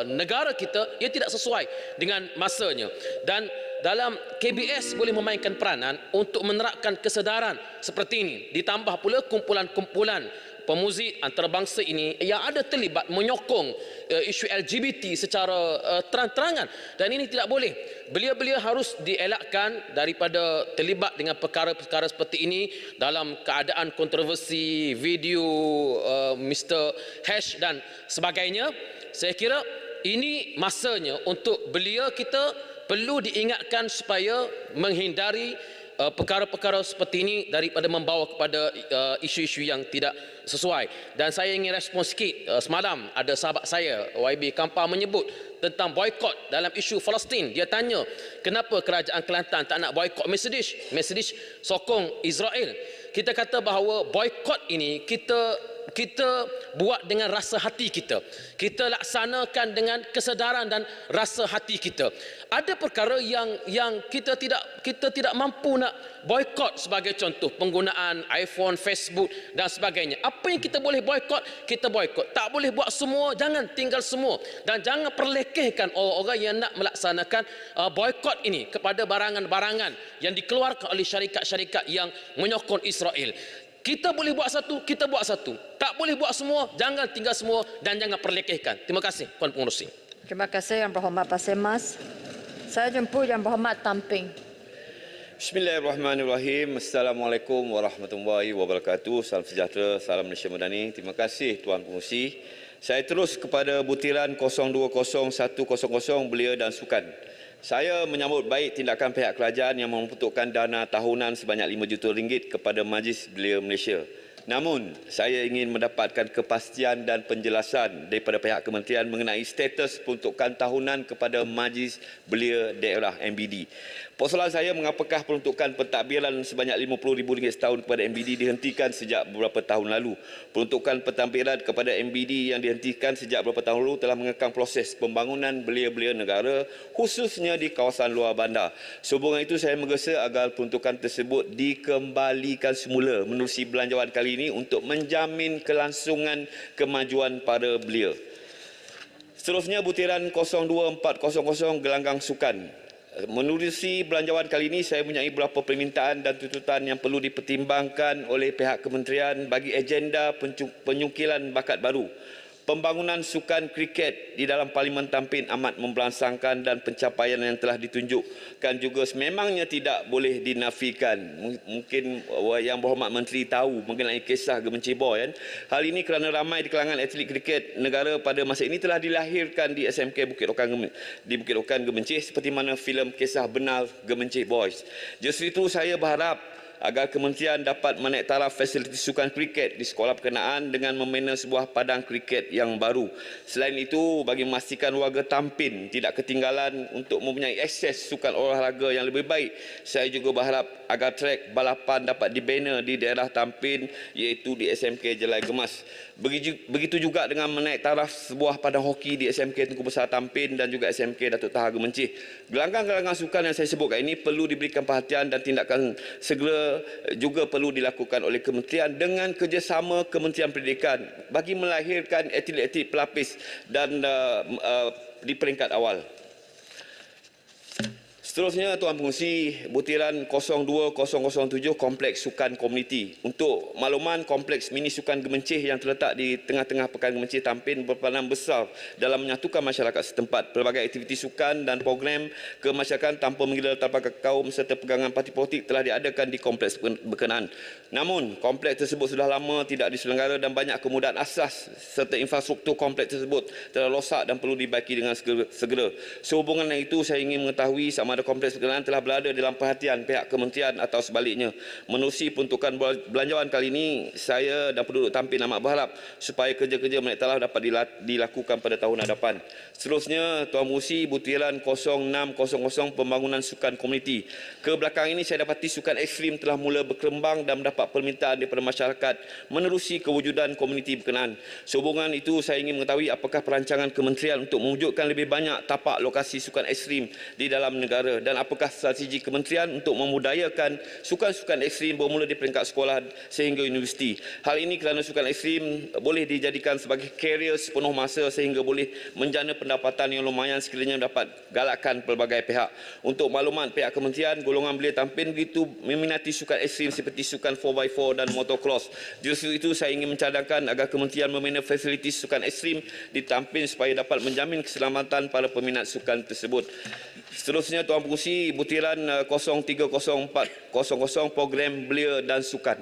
L: negara kita, ia tidak sesuai dengan masanya. Dan dalam KBS boleh memainkan peranan untuk menerapkan kesedaran seperti ini. Ditambah pula kumpulan-kumpulan pemuzik antarabangsa ini yang ada terlibat menyokong isu LGBT secara terang-terangan dan ini tidak boleh. Belia-belia harus dielakkan daripada terlibat dengan perkara-perkara seperti ini dalam keadaan kontroversi video Mr. Hash dan sebagainya. Saya kira ini masanya untuk belia kita perlu diingatkan supaya menghindari perkara-perkara seperti ini daripada membawa kepada isu-isu yang tidak sesuai. Dan saya ingin respon sikit. Semalam ada sahabat saya YB Kampar menyebut tentang boykot dalam isu Palestin. Dia tanya kenapa kerajaan Kelantan tak nak boykot Mercedes. Mercedes sokong Israel. Kita kata bahawa boykot ini kita buat dengan rasa hati kita. Kita laksanakan dengan kesedaran dan rasa hati kita. Ada perkara yang kita tidak mampu nak boykot, sebagai contoh penggunaan iPhone, Facebook dan sebagainya. Apa yang kita boleh boykot, kita boykot. Tak boleh buat semua, jangan tinggal semua, dan jangan perlekehkan orang-orang yang nak melaksanakan boykot ini kepada barangan-barangan yang dikeluarkan oleh syarikat-syarikat yang menyokong Israel. Kita boleh buat satu, kita buat satu. Tak boleh buat semua, jangan tinggal semua, dan jangan perlekehkan. Terima kasih, Puan Pengerusi.
F: Terima kasih Yang Berhormat Pasemas. Saya jemput Yang Berhormat Tamping.
M: Bismillahirrahmanirrahim. Assalamualaikum warahmatullahi wabarakatuh. Salam sejahtera, salam Malaysia Madani. Terima kasih Tuan Pengerusi. Saya terus kepada butiran 020100 Belia dan Sukan. Saya menyambut baik tindakan pihak kerajaan yang memperuntukkan dana tahunan sebanyak RM5 juta kepada Majlis Belia Malaysia. Namun, saya ingin mendapatkan kepastian dan penjelasan daripada pihak kementerian mengenai status peruntukan tahunan kepada Majlis Belia Daerah MBD. Persoalan saya, mengapakah peruntukan pentadbiran sebanyak RM50,000 setahun kepada MBD dihentikan sejak beberapa tahun lalu? Peruntukan pentadbiran kepada MBD yang dihentikan sejak beberapa tahun lalu telah mengekang proses pembangunan belia-belia negara, khususnya di kawasan luar bandar. Sehubungan itu, saya menggesa agar peruntukan tersebut dikembalikan semula menerusi belanjawan kali ini untuk menjamin kelangsungan kemajuan para belia. Seterusnya, butiran 02400 Gelanggang Sukan. Menerusi belanjawan kali ini, saya mempunyai beberapa permintaan dan tuntutan yang perlu dipertimbangkan oleh pihak kementerian bagi agenda penyungkilan bakat baru. Pembangunan sukan kriket di dalam Parlimen Tampin amat memberangsangkan dan pencapaian yang telah ditunjukkan juga sememangnya tidak boleh dinafikan. Mungkin Yang Berhormat Menteri tahu mengenai kisah Gemencih Boy. Hal ini kerana ramai di kalangan atlet kriket negara pada masa ini telah dilahirkan di SMK Bukit Rokan Gemencih, seperti mana filem kisah benar Gemencih Boys. Justru itu saya berharap agar kementerian dapat menaik taraf fasiliti sukan kriket di sekolah berkenaan dengan membina sebuah padang kriket yang baru. Selain itu, bagi memastikan warga Tampin tidak ketinggalan untuk mempunyai akses sukan olahraga yang lebih baik, saya juga berharap agar trek balapan dapat dibina di daerah Tampin, iaitu di SMK Jelai Gemas. Begitu juga dengan menaik taraf sebuah padang hoki di SMK Tunku Besar Tampin dan juga SMK Datuk Tahar Gemencih. Gelanggang-gelanggang sukan yang saya sebutkan ini perlu diberikan perhatian dan tindakan segera juga perlu dilakukan oleh kementerian dengan kerjasama Kementerian Pendidikan bagi melahirkan atlet-atlet pelapis dan di peringkat awal. Seterusnya, Tuan Pengerusi, butiran 02007 Kompleks Sukan Komuniti. Untuk makluman, Kompleks Mini Sukan Gemencih yang terletak di tengah-tengah Pekan Gemencih Tampin berperanan besar dalam menyatukan masyarakat setempat. Pelbagai aktiviti sukan dan program kemasyarakatan tanpa menggila tampakkan kaum serta pegangan parti politik telah diadakan di kompleks berkenaan. Namun, kompleks tersebut sudah lama tidak diselenggara dan banyak kemudahan asas serta infrastruktur kompleks tersebut telah rosak dan perlu dibaiki dengan segera. Sehubungan dengan itu, saya ingin mengetahui sama ada kompleks berkenaan telah berada dalam perhatian pihak kementerian atau sebaliknya. Menerusi peruntukan belanjawan kali ini, saya dan penduduk Tampin amat berharap supaya kerja-kerja menaik taraf dapat dilakukan pada tahun hadapan. Seterusnya, Tuan Pengerusi, butiran 0600 Pembangunan Sukan Komuniti. Kebelakang ini saya dapati sukan ekstrim telah mula berkembang dan mendapat permintaan daripada masyarakat menerusi kewujudan komuniti berkenaan. Sehubungan itu, saya ingin mengetahui apakah perancangan kementerian untuk mewujudkan lebih banyak tapak lokasi sukan ekstrim di dalam negara, dan apakah strategi kementerian untuk memudayakan sukan-sukan ekstrim bermula di peringkat sekolah sehingga universiti. Hal ini kerana sukan ekstrim boleh dijadikan sebagai karier sepenuh masa sehingga boleh menjana pendapatan yang lumayan sekiranya dapat galakkan pelbagai pihak. Untuk maklumat pihak kementerian, golongan belia Tampin begitu meminati sukan ekstrim seperti sukan 4x4 dan motocross. Justru itu, saya ingin mencadangkan agar kementerian membina fasiliti sukan ekstrim di Tampin supaya dapat menjamin keselamatan para peminat sukan tersebut. Seterusnya, Tuan Pengerusi, butiran 030400 Program Belia dan Sukan.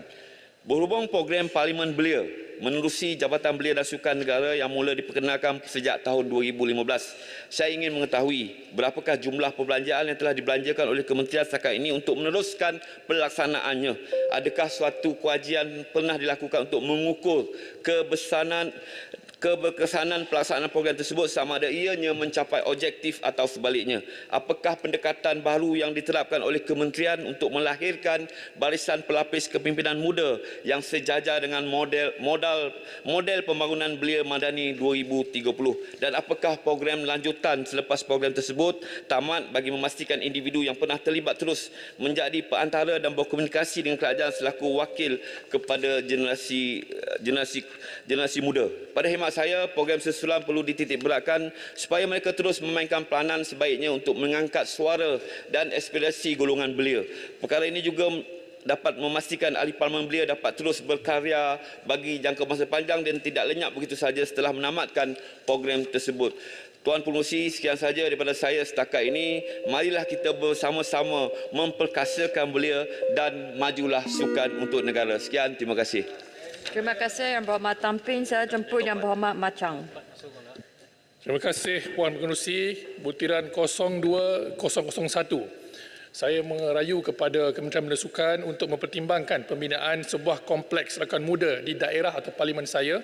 M: Berhubung program Parlimen Belia menerusi Jabatan Belia dan Sukan Negara yang mula diperkenalkan sejak tahun 2015, saya ingin mengetahui berapakah jumlah perbelanjaan yang telah dibelanjakan oleh kementerian setakat ini untuk meneruskan pelaksanaannya. Adakah suatu kajian pernah dilakukan untuk mengukur keberkesanan pelaksanaan program tersebut sama ada ianya mencapai objektif atau sebaliknya? Apakah pendekatan baru yang diterapkan oleh kementerian untuk melahirkan barisan pelapis kepimpinan muda yang sejajar dengan model pembangunan belia madani 2030? Dan apakah program lanjutan selepas program tersebut tamat bagi memastikan individu yang pernah terlibat terus menjadi perantara dan berkomunikasi dengan kerajaan selaku wakil kepada generasi muda? Pada khidmat saya, program sesulam perlu dititik beratkan supaya mereka terus memainkan peranan sebaiknya untuk mengangkat suara dan aspirasi golongan belia. Perkara ini juga dapat memastikan ahli Parlimen Belia dapat terus berkarya bagi jangka masa panjang dan tidak lenyap begitu sahaja setelah menamatkan program tersebut. Tuan Pengerusi, sekian sahaja daripada saya setakat ini. Marilah kita bersama-sama memperkasakan belia dan majulah sukan untuk negara. Sekian, terima kasih.
F: Terima kasih Yang Berhormat Tampin. Saya jemput Yang Berhormat Machang.
N: Terima kasih Puan Pengerusi. Butiran 02001. Saya merayu kepada Kementerian Belia Sukan untuk mempertimbangkan pembinaan sebuah kompleks rakan muda di daerah atau parlimen saya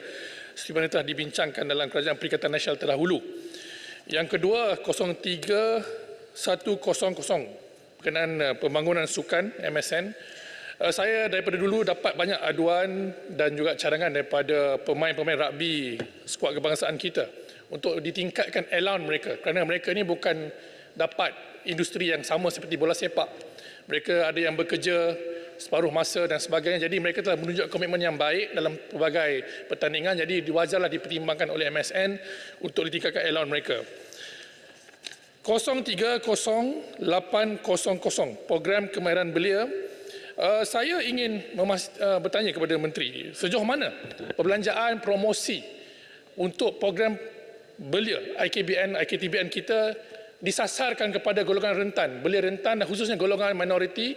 N: seperti mana telah dibincangkan dalam Kerajaan Perikatan Nasional terdahulu. Yang kedua, 03100 berkenaan pembangunan sukan MSN. Saya daripada dulu dapat banyak aduan dan juga cadangan daripada pemain-pemain rugby skuad kebangsaan kita untuk ditingkatkan allowance mereka, kerana mereka ni bukan dapat industri yang sama seperti bola sepak. Mereka ada yang bekerja separuh masa dan sebagainya, jadi mereka telah menunjukkan komitmen yang baik dalam pelbagai pertandingan, jadi wajarlah dipertimbangkan oleh MSN untuk ditingkatkan allowance mereka. 030800 program kemahiran belia. Saya ingin bertanya kepada Menteri, sejauh mana perbelanjaan promosi untuk program belia IKTBN kita disasarkan kepada golongan rentan, belia rentan dan khususnya golongan minoriti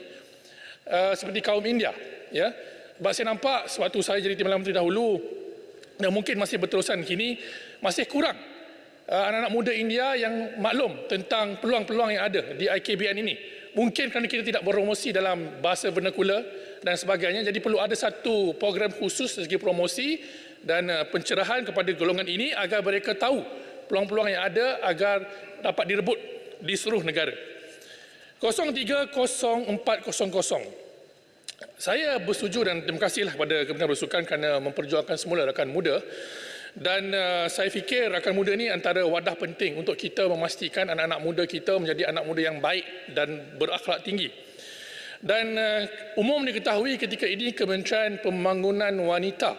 N: seperti kaum India. Ya? Sebab saya nampak sewaktu saya jadi Timbalan Menteri dahulu dan mungkin masih berterusan kini, masih kurang anak-anak muda India yang maklum tentang peluang-peluang yang ada di IKBN ini. Mungkin kerana kita tidak berpromosi dalam bahasa vernakular dan sebagainya, jadi perlu ada satu program khusus segi promosi dan pencerahan kepada golongan ini agar mereka tahu peluang-peluang yang ada agar dapat direbut di seluruh negara. 030400. Saya bersetuju dan terima kasihlah kepada Kementerian Belia Sukan kerana memperjuangkan semula rakan muda. Dan saya fikir rakan muda ni antara wadah penting untuk kita memastikan anak-anak muda kita menjadi anak muda yang baik dan berakhlak tinggi. Dan umum diketahui ketika ini Kementerian Pembangunan Wanita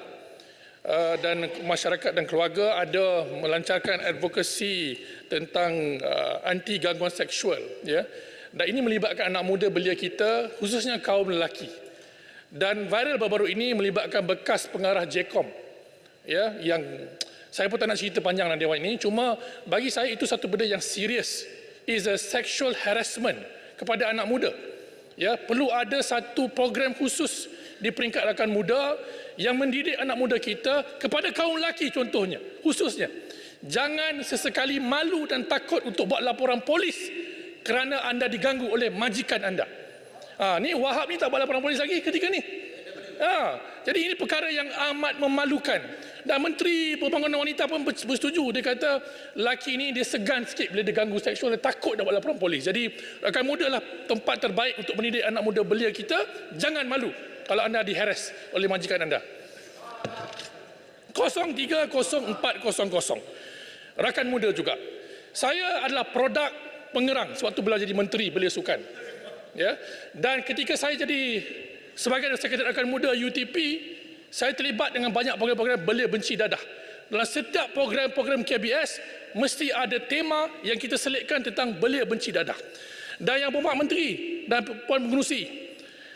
N: dan Masyarakat dan Keluarga ada melancarkan advokasi tentang anti gangguan seksual. Ya. Dan ini melibatkan anak muda belia kita, khususnya kaum lelaki. Dan viral baru-baru ini melibatkan bekas pengarah JKOM. Ya, yang saya pun tak nak cerita panjang dalam dewan ini, cuma bagi saya itu satu benda yang serius. Is a sexual harassment kepada anak muda. Ya, perlu ada satu program khusus di peringkat rakan muda yang mendidik anak muda kita kepada kaum lelaki contohnya, khususnya. Jangan sesekali malu dan takut untuk buat laporan polis kerana anda diganggu oleh majikan anda. Ni Wahab ni tak buat laporan polis lagi ketika ni. Jadi ini perkara yang amat memalukan. Dan Menteri Pembangunan Wanita pun bersetuju. Dia kata lelaki ini dia segan sikit bila dia ganggu seksual, dia takut dapat laporan polis. Jadi rakan muda lah tempat terbaik untuk mendidik anak muda belia kita. Jangan malu kalau anda diharas oleh majikan anda. 030400. Rakan muda juga. Saya adalah produk pengerang sewaktu belajar jadi Menteri Belia Sukan. Ya. Dan ketika saya jadi sebagai Sekretariat Rakan Muda UTP, saya terlibat dengan banyak program-program belia benci dadah. Dalam setiap program-program KBS, mesti ada tema yang kita selitkan tentang belia benci dadah. Dan Yang Berhormat Menteri dan Puan Pengerusi,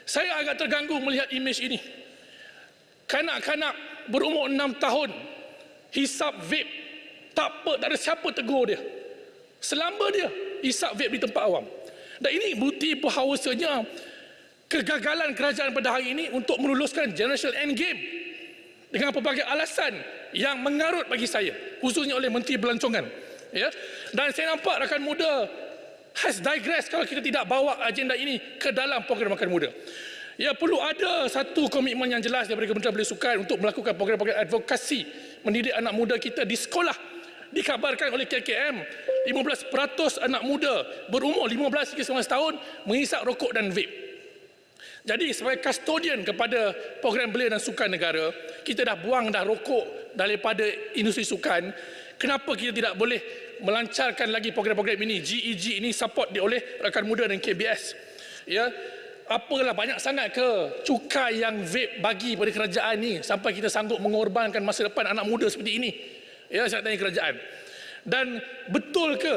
N: saya agak terganggu melihat imej ini. Kanak-kanak berumur 6 tahun, hisap vape, tak ada siapa tegur dia. Selamba dia hisap vape di tempat awam. Dan ini bukti bahawasanya kegagalan kerajaan pada hari ini untuk meluluskan Generation Endgame dengan pelbagai alasan yang mengarut bagi saya, khususnya oleh Menteri Pelancongan. Ya? Dan saya nampak rakan muda has digress kalau kita tidak bawa agenda ini ke dalam program rakan muda. Ya, perlu ada satu komitmen yang jelas daripada Kementerian Belia Sukan untuk melakukan program-program advokasi mendidik anak muda kita di sekolah. Dikabarkan oleh KKM, 15% anak muda berumur 15 hingga 19 tahun menghisap rokok dan vape. Jadi sebagai kustodian kepada program belia dan sukan negara, kita dah buang dah rokok daripada industri sukan. Kenapa kita tidak boleh melancarkan lagi program-program ini? GEG ini support oleh rakan muda dan KBS. Ya, apalah banyak sangat ke cukai yang vape bagi pada kerajaan ini sampai kita sanggup mengorbankan masa depan anak muda seperti ini? Ya, saya tanya kerajaan. Dan betul ke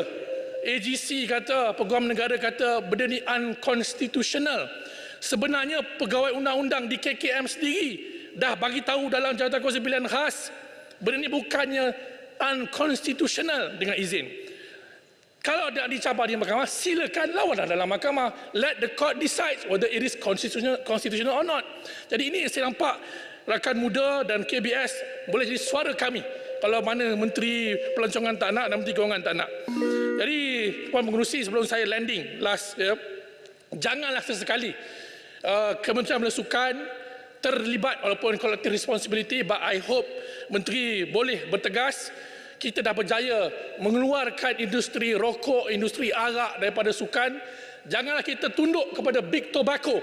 N: AGC kata, Peguam Negara kata benda ni unconstitutional? Sebenarnya pegawai undang-undang di KKM sendiri dah bagi tahu dalam jawatan kuasa pilihan khas benda ni bukannya unconstitutional dengan izin. Kalau ada dicabar di mahkamah, silakan lawanlah dalam mahkamah. Let the court decide whether it is constitutional or not. Jadi ini saya nampak rakan muda dan KBS boleh jadi suara kami kalau mana Menteri Pelancongan tak nak dan Menteri Kewangan tak nak. Jadi Puan Pengerusi, sebelum saya landing last, janganlah sesekali Kementerian Belia Sukan terlibat walaupun collective responsibility, but I hope Menteri boleh bertegas. Kita dah berjaya mengeluarkan industri rokok, industri arak daripada sukan. Janganlah kita tunduk kepada big tobacco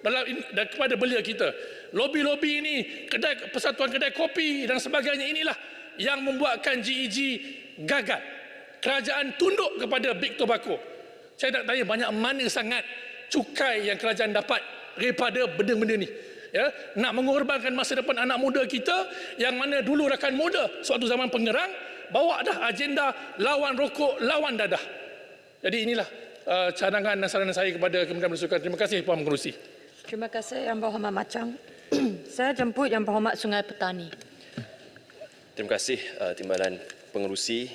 N: dan kepada belia kita. Lobi-lobi ini, persatuan kedai kopi dan sebagainya inilah yang membuatkan GEG gagal. Kerajaan tunduk kepada big tobacco. Saya nak tanya banyak mana sangat cukai yang kerajaan dapat daripada benda-benda ni. Ya, nak mengorbankan masa depan anak muda kita yang mana dulu rakan muda suatu zaman pengerang bawa dah agenda lawan rokok, lawan dadah. Jadi inilah cadangan dan saranan saya kepada Kementerian Belia Sukan. Terima kasih Puan Pengerusi.
F: Terima kasih Yang Berhormat Macang. Saya jemput Yang Berhormat Sungai Petani.
H: Terima kasih Timbalan Pengerusi.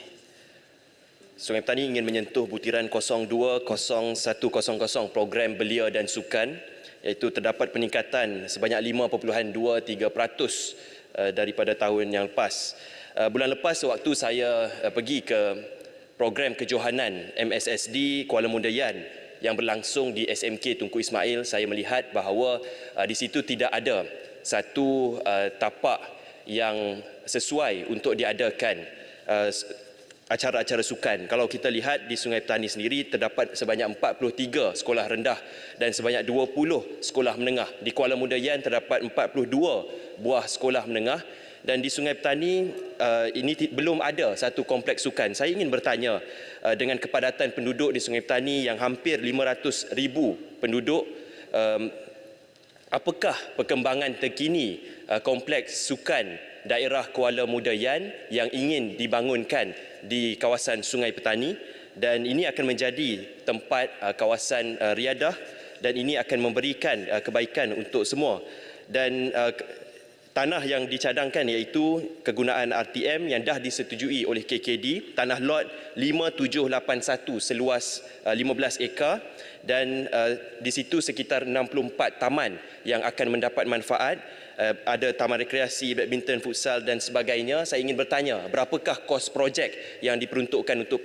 H: Sungai Petani ingin menyentuh butiran 020100 program belia dan sukan, iaitu terdapat peningkatan sebanyak 5.23% daripada tahun yang lepas. Bulan lepas waktu saya pergi ke program kejohanan MSSD Kuala Muda Yan yang berlangsung di SMK Tunku Ismail, saya melihat bahawa di situ tidak ada satu tapak yang sesuai untuk diadakan acara-acara sukan. Kalau kita lihat di Sungai Petani sendiri terdapat sebanyak 43 sekolah rendah dan sebanyak 20 sekolah menengah. Di Kuala Muda Yan terdapat 42 buah sekolah menengah dan di Sungai Petani ini belum ada satu kompleks sukan. Saya ingin bertanya dengan kepadatan penduduk di Sungai Petani yang hampir 500,000 penduduk, apakah perkembangan terkini kompleks sukan daerah Kuala Muda Yan yang ingin dibangunkan di kawasan Sungai Petani, dan ini akan menjadi tempat kawasan riadah dan ini akan memberikan kebaikan untuk semua. Dan tanah yang dicadangkan iaitu kegunaan RTM yang dah disetujui oleh KKD, tanah lot 5781 seluas 15 ekar, dan di situ sekitar 64 taman yang akan mendapat manfaat. Ada taman rekreasi, badminton, futsal dan sebagainya. Saya ingin bertanya, berapakah kos projek yang diperuntukkan untuk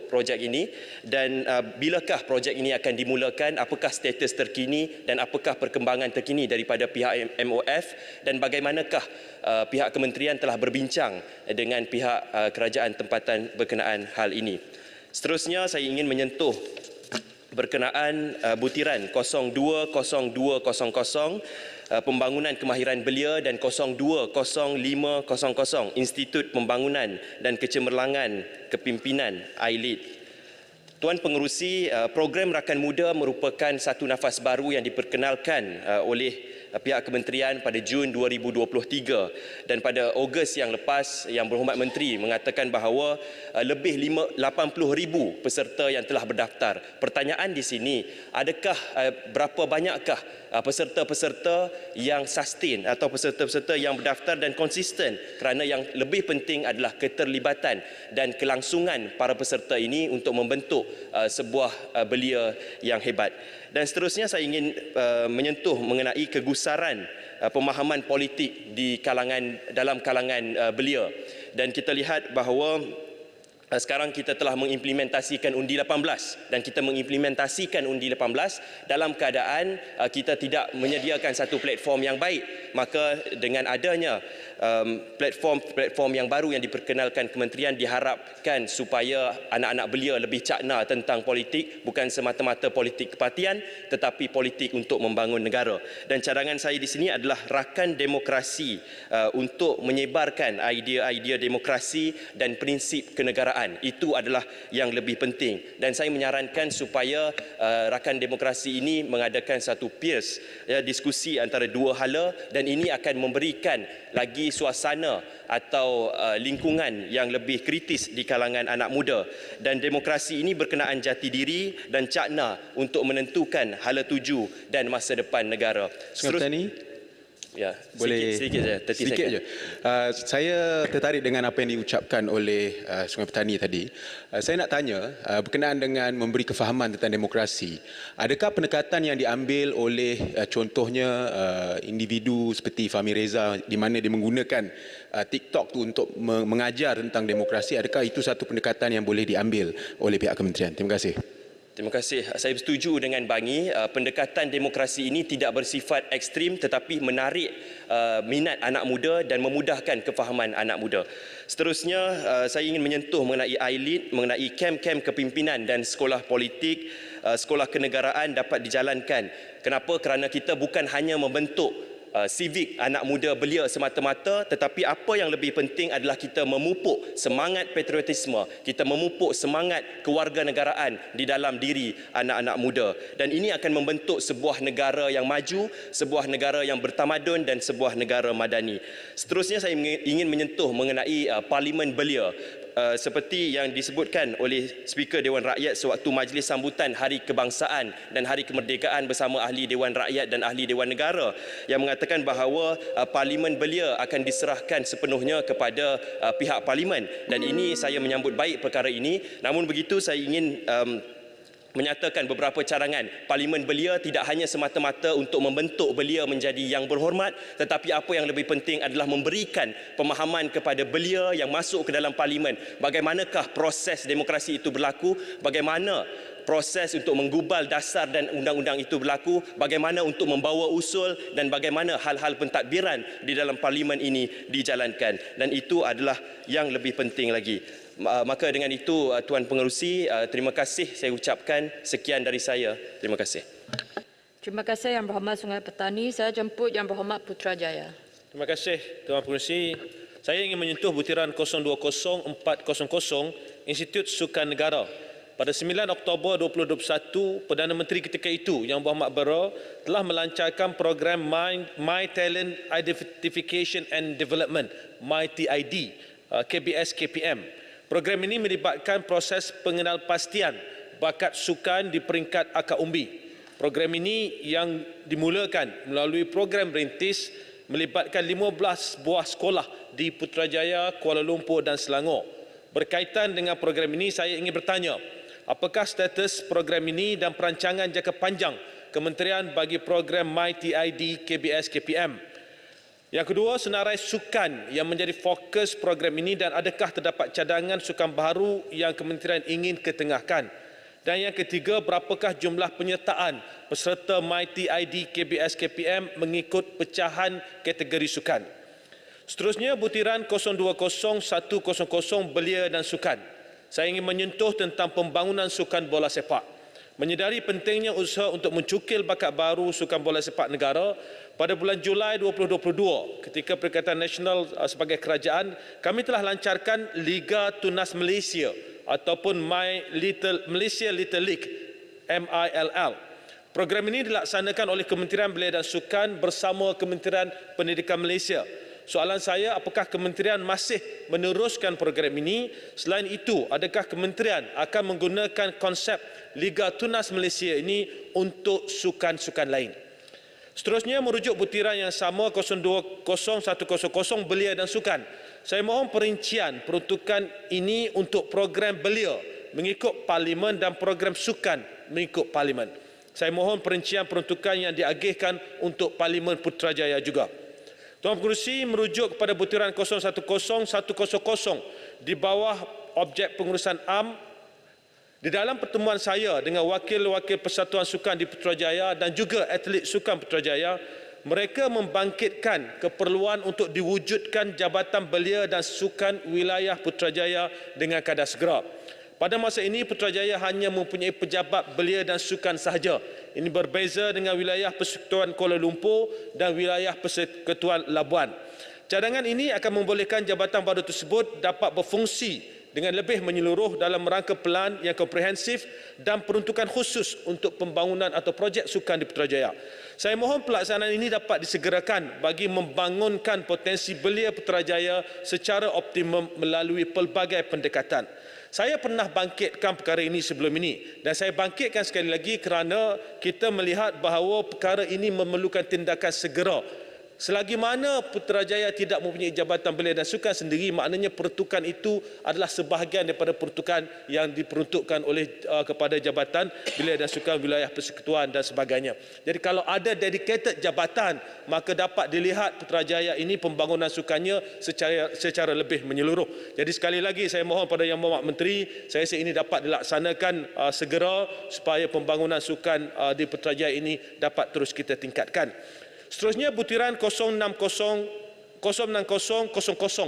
H: projek ini, dan bilakah projek ini akan dimulakan, apakah status terkini dan apakah perkembangan terkini daripada pihak MOF, dan bagaimanakah pihak kementerian telah berbincang dengan pihak kerajaan tempatan berkenaan hal ini. Seterusnya saya ingin menyentuh berkenaan butiran 020200 Pembangunan Kemahiran Belia dan 020500 Institut Pembangunan dan Kecemerlangan Kepimpinan ILID. Tuan Pengerusi, program Rakan Muda merupakan satu nafas baru yang diperkenalkan oleh pihak kementerian pada Jun 2023 dan pada Ogos yang lepas Yang Berhormat Menteri mengatakan bahawa lebih 80,000 peserta yang telah berdaftar. Pertanyaan di sini, adakah berapa banyakkah peserta-peserta yang sustain atau peserta-peserta yang berdaftar dan konsisten, kerana yang lebih penting adalah keterlibatan dan kelangsungan para peserta ini untuk membentuk sebuah belia yang hebat. Dan seterusnya saya ingin menyentuh mengenai kegusaran pemahaman politik dalam kalangan belia. Dan kita lihat bahawa sekarang kita telah mengimplementasikan Undi 18 dan kita mengimplementasikan Undi 18 dalam keadaan kita tidak menyediakan satu platform yang baik. Maka dengan adanya platform yang baru yang diperkenalkan kementerian, diharapkan supaya anak-anak belia lebih cakna tentang politik, bukan semata-mata politik kepartian tetapi politik untuk membangun negara. Dan cadangan saya di sini adalah rakan demokrasi untuk menyebarkan idea-idea demokrasi dan prinsip kenegaraan. Itu adalah yang lebih penting. Dan saya menyarankan supaya rakan demokrasi ini mengadakan satu peers, diskusi antara dua hala, dan ini akan memberikan lagi suasana atau lingkungan yang lebih kritis di kalangan anak muda. Dan demokrasi ini berkenaan jati diri dan cakna untuk menentukan hala tuju dan masa depan negara. Ya,
O: boleh sedikit je. Saya tertarik dengan apa yang diucapkan oleh Sungai Petani tadi. Saya nak tanya berkenaan dengan memberi kefahaman tentang demokrasi. Adakah pendekatan yang diambil oleh contohnya individu seperti Fahmi Reza di mana dia menggunakan TikTok tu untuk mengajar tentang demokrasi, adakah itu satu pendekatan yang boleh diambil oleh pihak kementerian? Terima kasih.
H: Terima kasih. Saya setuju dengan Bangi. Pendekatan demokrasi ini tidak bersifat ekstrim tetapi menarik minat anak muda dan memudahkan kefahaman anak muda. Seterusnya, saya ingin menyentuh mengenai ILEAD, mengenai kem-kem kepimpinan dan sekolah politik, sekolah kenegaraan dapat dijalankan. Kenapa? Kerana kita bukan hanya membentuk civic anak muda belia semata-mata, tetapi apa yang lebih penting adalah kita memupuk semangat patriotisme, kita memupuk semangat kewarganegaraan di dalam diri anak-anak muda, dan ini akan membentuk sebuah negara yang maju, sebuah negara yang bertamadun dan sebuah negara madani. Seterusnya saya ingin menyentuh mengenai parlimen belia. Seperti yang disebutkan oleh Speaker Dewan Rakyat sewaktu majlis sambutan Hari Kebangsaan dan Hari Kemerdekaan bersama ahli Dewan Rakyat dan ahli Dewan Negara, yang mengatakan bahawa parlimen belia akan diserahkan sepenuhnya kepada pihak parlimen, dan ini saya menyambut baik perkara ini. Namun begitu, saya ingin menyatakan beberapa cadangan. Parlimen belia tidak hanya semata-mata untuk membentuk belia menjadi yang berhormat, tetapi apa yang lebih penting adalah memberikan pemahaman kepada belia yang masuk ke dalam parlimen. Bagaimanakah proses demokrasi itu berlaku, bagaimana proses untuk menggubal dasar dan undang-undang itu berlaku, bagaimana untuk membawa usul dan bagaimana hal-hal pentadbiran di dalam parlimen ini dijalankan. Dan itu adalah yang lebih penting lagi. Maka dengan itu, Tuan Pengerusi, terima kasih saya ucapkan. Sekian dari saya. Terima kasih.
F: Terima kasih Yang Berhormat Sungai Petani. Saya jemput Yang Berhormat Putrajaya.
P: Terima kasih Tuan Pengerusi. Saya ingin menyentuh butiran 020400 Institut Sukan Negara. Pada 9 Oktober 2021, Perdana Menteri ketika itu, Yang Berhormat Bara, telah melancarkan program My Talent Identification and Development, MyTID, KBS KPM. Program ini melibatkan proses pengenalpastian bakat sukan di peringkat akar umbi. Program ini yang dimulakan melalui program rintis melibatkan 15 buah sekolah di Putrajaya, Kuala Lumpur dan Selangor. Berkaitan dengan program ini, saya ingin bertanya, apakah status program ini dan perancangan jangka panjang Kementerian bagi program MyTID KBS KPM? Yang kedua, senarai sukan yang menjadi fokus program ini dan adakah terdapat cadangan sukan baru yang kementerian ingin ketengahkan? Dan yang ketiga, berapakah jumlah penyertaan peserta MyTID KBS KPM mengikut pecahan kategori sukan? Seterusnya, butiran 020100 belia dan sukan. Saya ingin menyentuh tentang pembangunan sukan bola sepak. Menyedari pentingnya usaha untuk mencukil bakat baru sukan bola sepak negara, pada bulan Julai 2022, ketika Perikatan Nasional sebagai kerajaan, kami telah lancarkan Liga Tunas Malaysia ataupun Malaysia Little League, MILL. Program ini dilaksanakan oleh Kementerian Belia dan Sukan bersama Kementerian Pendidikan Malaysia. Soalan saya, apakah kementerian masih meneruskan program ini? Selain itu, adakah kementerian akan menggunakan konsep Liga Tunas Malaysia ini untuk sukan-sukan lain? Seterusnya, merujuk butiran yang sama 020100 belia dan sukan. Saya mohon perincian peruntukan ini untuk program belia mengikut parlimen dan program sukan mengikut parlimen. Saya mohon perincian peruntukan yang diagihkan untuk Parlimen Putrajaya juga. Tuan Pengerusi, merujuk kepada butiran 010100 di bawah objek pengurusan am, di dalam pertemuan saya dengan wakil-wakil Persatuan Sukan di Putrajaya dan juga atlet sukan Putrajaya, mereka membangkitkan keperluan untuk diwujudkan Jabatan Belia dan Sukan Wilayah Putrajaya dengan kadar segera. Pada masa ini, Putrajaya hanya mempunyai pejabat belia dan sukan sahaja. Ini berbeza dengan wilayah Persekutuan Kuala Lumpur dan wilayah Persekutuan Labuan. Cadangan ini akan membolehkan jabatan baru tersebut dapat berfungsi dengan lebih menyeluruh dalam rangka pelan yang komprehensif dan peruntukan khusus untuk pembangunan atau projek sukan di Putrajaya. Saya mohon pelaksanaan ini dapat disegerakan bagi membangunkan potensi belia Putrajaya secara optimum melalui pelbagai pendekatan. Saya pernah bangkitkan perkara ini sebelum ini dan saya bangkitkan sekali lagi kerana kita melihat bahawa perkara ini memerlukan tindakan segera. Selagi mana Putrajaya tidak mempunyai Jabatan Belia dan Sukan sendiri, maknanya peruntukan itu adalah sebahagian daripada peruntukan yang diperuntukkan oleh kepada Jabatan Belia dan Sukan Wilayah Persekutuan dan sebagainya. Jadi kalau ada dedicated jabatan, maka dapat dilihat Putrajaya ini pembangunan sukannya secara lebih menyeluruh. Jadi sekali lagi saya mohon pada Yang Berhormat Menteri, saya rasa ini dapat dilaksanakan segera supaya pembangunan sukan di Putrajaya ini dapat terus kita tingkatkan. Seterusnya, butiran 060000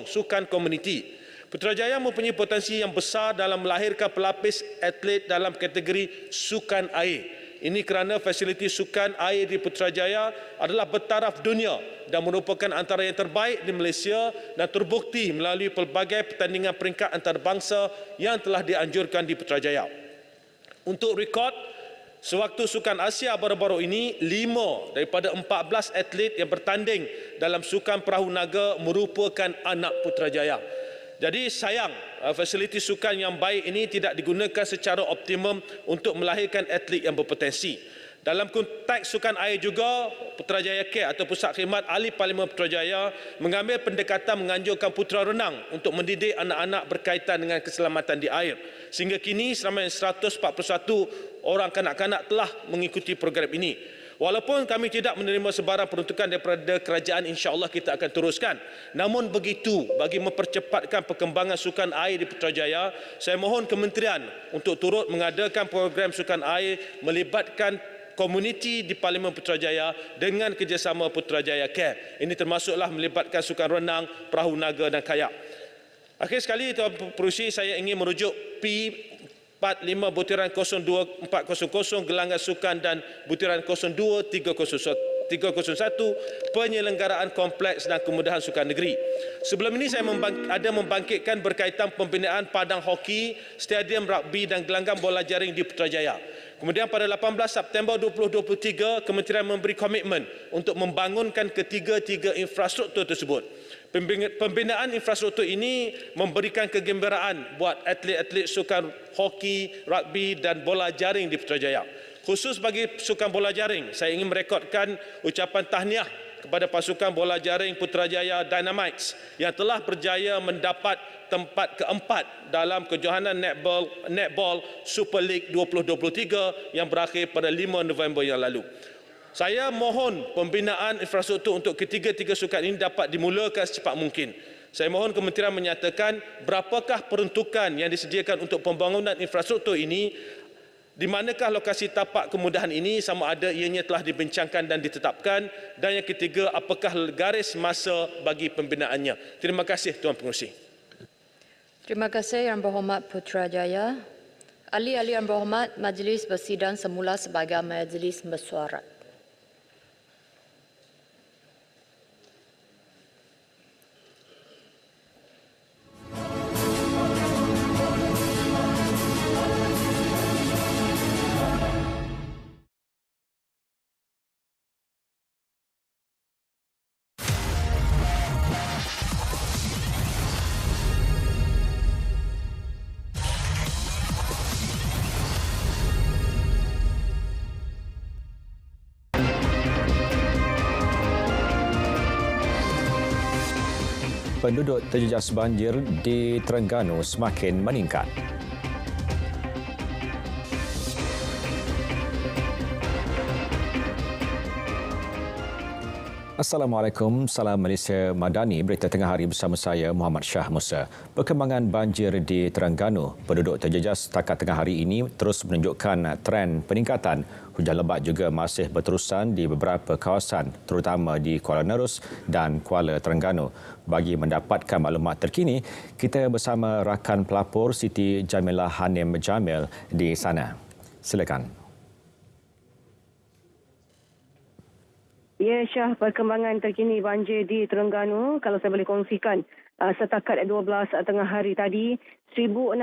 P: sukan komuniti. Putrajaya mempunyai potensi yang besar dalam melahirkan pelapis atlet dalam kategori sukan air. Ini kerana fasiliti sukan air di Putrajaya adalah bertaraf dunia dan merupakan antara yang terbaik di Malaysia dan terbukti melalui pelbagai pertandingan peringkat antarabangsa yang telah dianjurkan di Putrajaya. Untuk rekod, sewaktu Sukan Asia baru-baru ini, 5 daripada 14 atlet yang bertanding dalam Sukan Perahu Naga merupakan anak Putrajaya. Jadi sayang fasiliti sukan yang baik ini tidak digunakan secara optimum untuk melahirkan atlet yang berpotensi. Dalam konteks sukan air juga, Putrajaya Care atau Pusat Khidmat Ahli Parlimen Putrajaya mengambil pendekatan menganjurkan putera renang untuk mendidik anak-anak berkaitan dengan keselamatan di air. Sehingga kini selama 141 orang kanak-kanak telah mengikuti program ini. Walaupun kami tidak menerima sebarang peruntukan daripada kerajaan, insya-Allah kita akan teruskan. Namun begitu, bagi mempercepatkan perkembangan sukan air di Putrajaya, saya mohon kementerian untuk turut mengadakan program sukan air melibatkan komuniti di Parlimen Putrajaya dengan kerjasama Putrajaya Care. Ini termasuklah melibatkan sukan renang, perahu naga dan kayak. Akhir sekali, Tuan Pengerusi, saya ingin merujuk P45 butiran 02400 gelangan sukan dan butiran 02301 penyelenggaraan kompleks dan kemudahan sukan negeri. Sebelum ini saya membangkitkan berkaitan pembinaan padang hoki, stadium rugby dan gelanggang bola jaring di Putrajaya. Kemudian pada 18 September 2023, kementerian memberi komitmen untuk membangunkan ketiga-tiga infrastruktur tersebut. Pembinaan infrastruktur ini memberikan kegembiraan buat atlet-atlet sukan hoki, rugby dan bola jaring di Putrajaya. Khusus bagi sukan bola jaring, saya ingin merekodkan ucapan tahniah kepada pasukan bola jaring Putrajaya Dynamites yang telah berjaya mendapat tempat keempat dalam kejohanan Netball Super League 2023 yang berakhir pada 5 November yang lalu. Saya mohon pembinaan infrastruktur untuk ketiga-tiga sukan ini dapat dimulakan secepat mungkin. Saya mohon kementerian menyatakan berapakah peruntukan yang disediakan untuk pembangunan infrastruktur ini, di manakah lokasi tapak kemudahan ini, sama ada ianya telah dibincangkan dan ditetapkan, dan yang ketiga, apakah garis masa bagi pembinaannya. Terima kasih Tuan Pengerusi.
F: Terima kasih Yang Berhormat Putrajaya. Ahli-ahli Yang Berhormat, majlis bersidang semula sebagai majlis bersuara.
Q: penduduk terjejas banjir di Terengganu semakin meningkat. Assalamualaikum, salam Malaysia Madani. Berita tengah hari bersama saya Muhammad Shah Musa. Perkembangan banjir di Terengganu, penduduk terjejas setakat tengah hari ini terus menunjukkan tren peningkatan. Hujan lebat juga masih berterusan di beberapa kawasan, terutama di Kuala Nerus dan Kuala Terengganu. Bagi mendapatkan maklumat terkini, kita bersama rakan pelapor Siti Jamilah Hanim Jamil di sana. Silakan.
R: Ya, Syah, perkembangan terkini banjir di Terengganu, kalau saya boleh kongsikan, setakat 12 tengah hari tadi, 1,600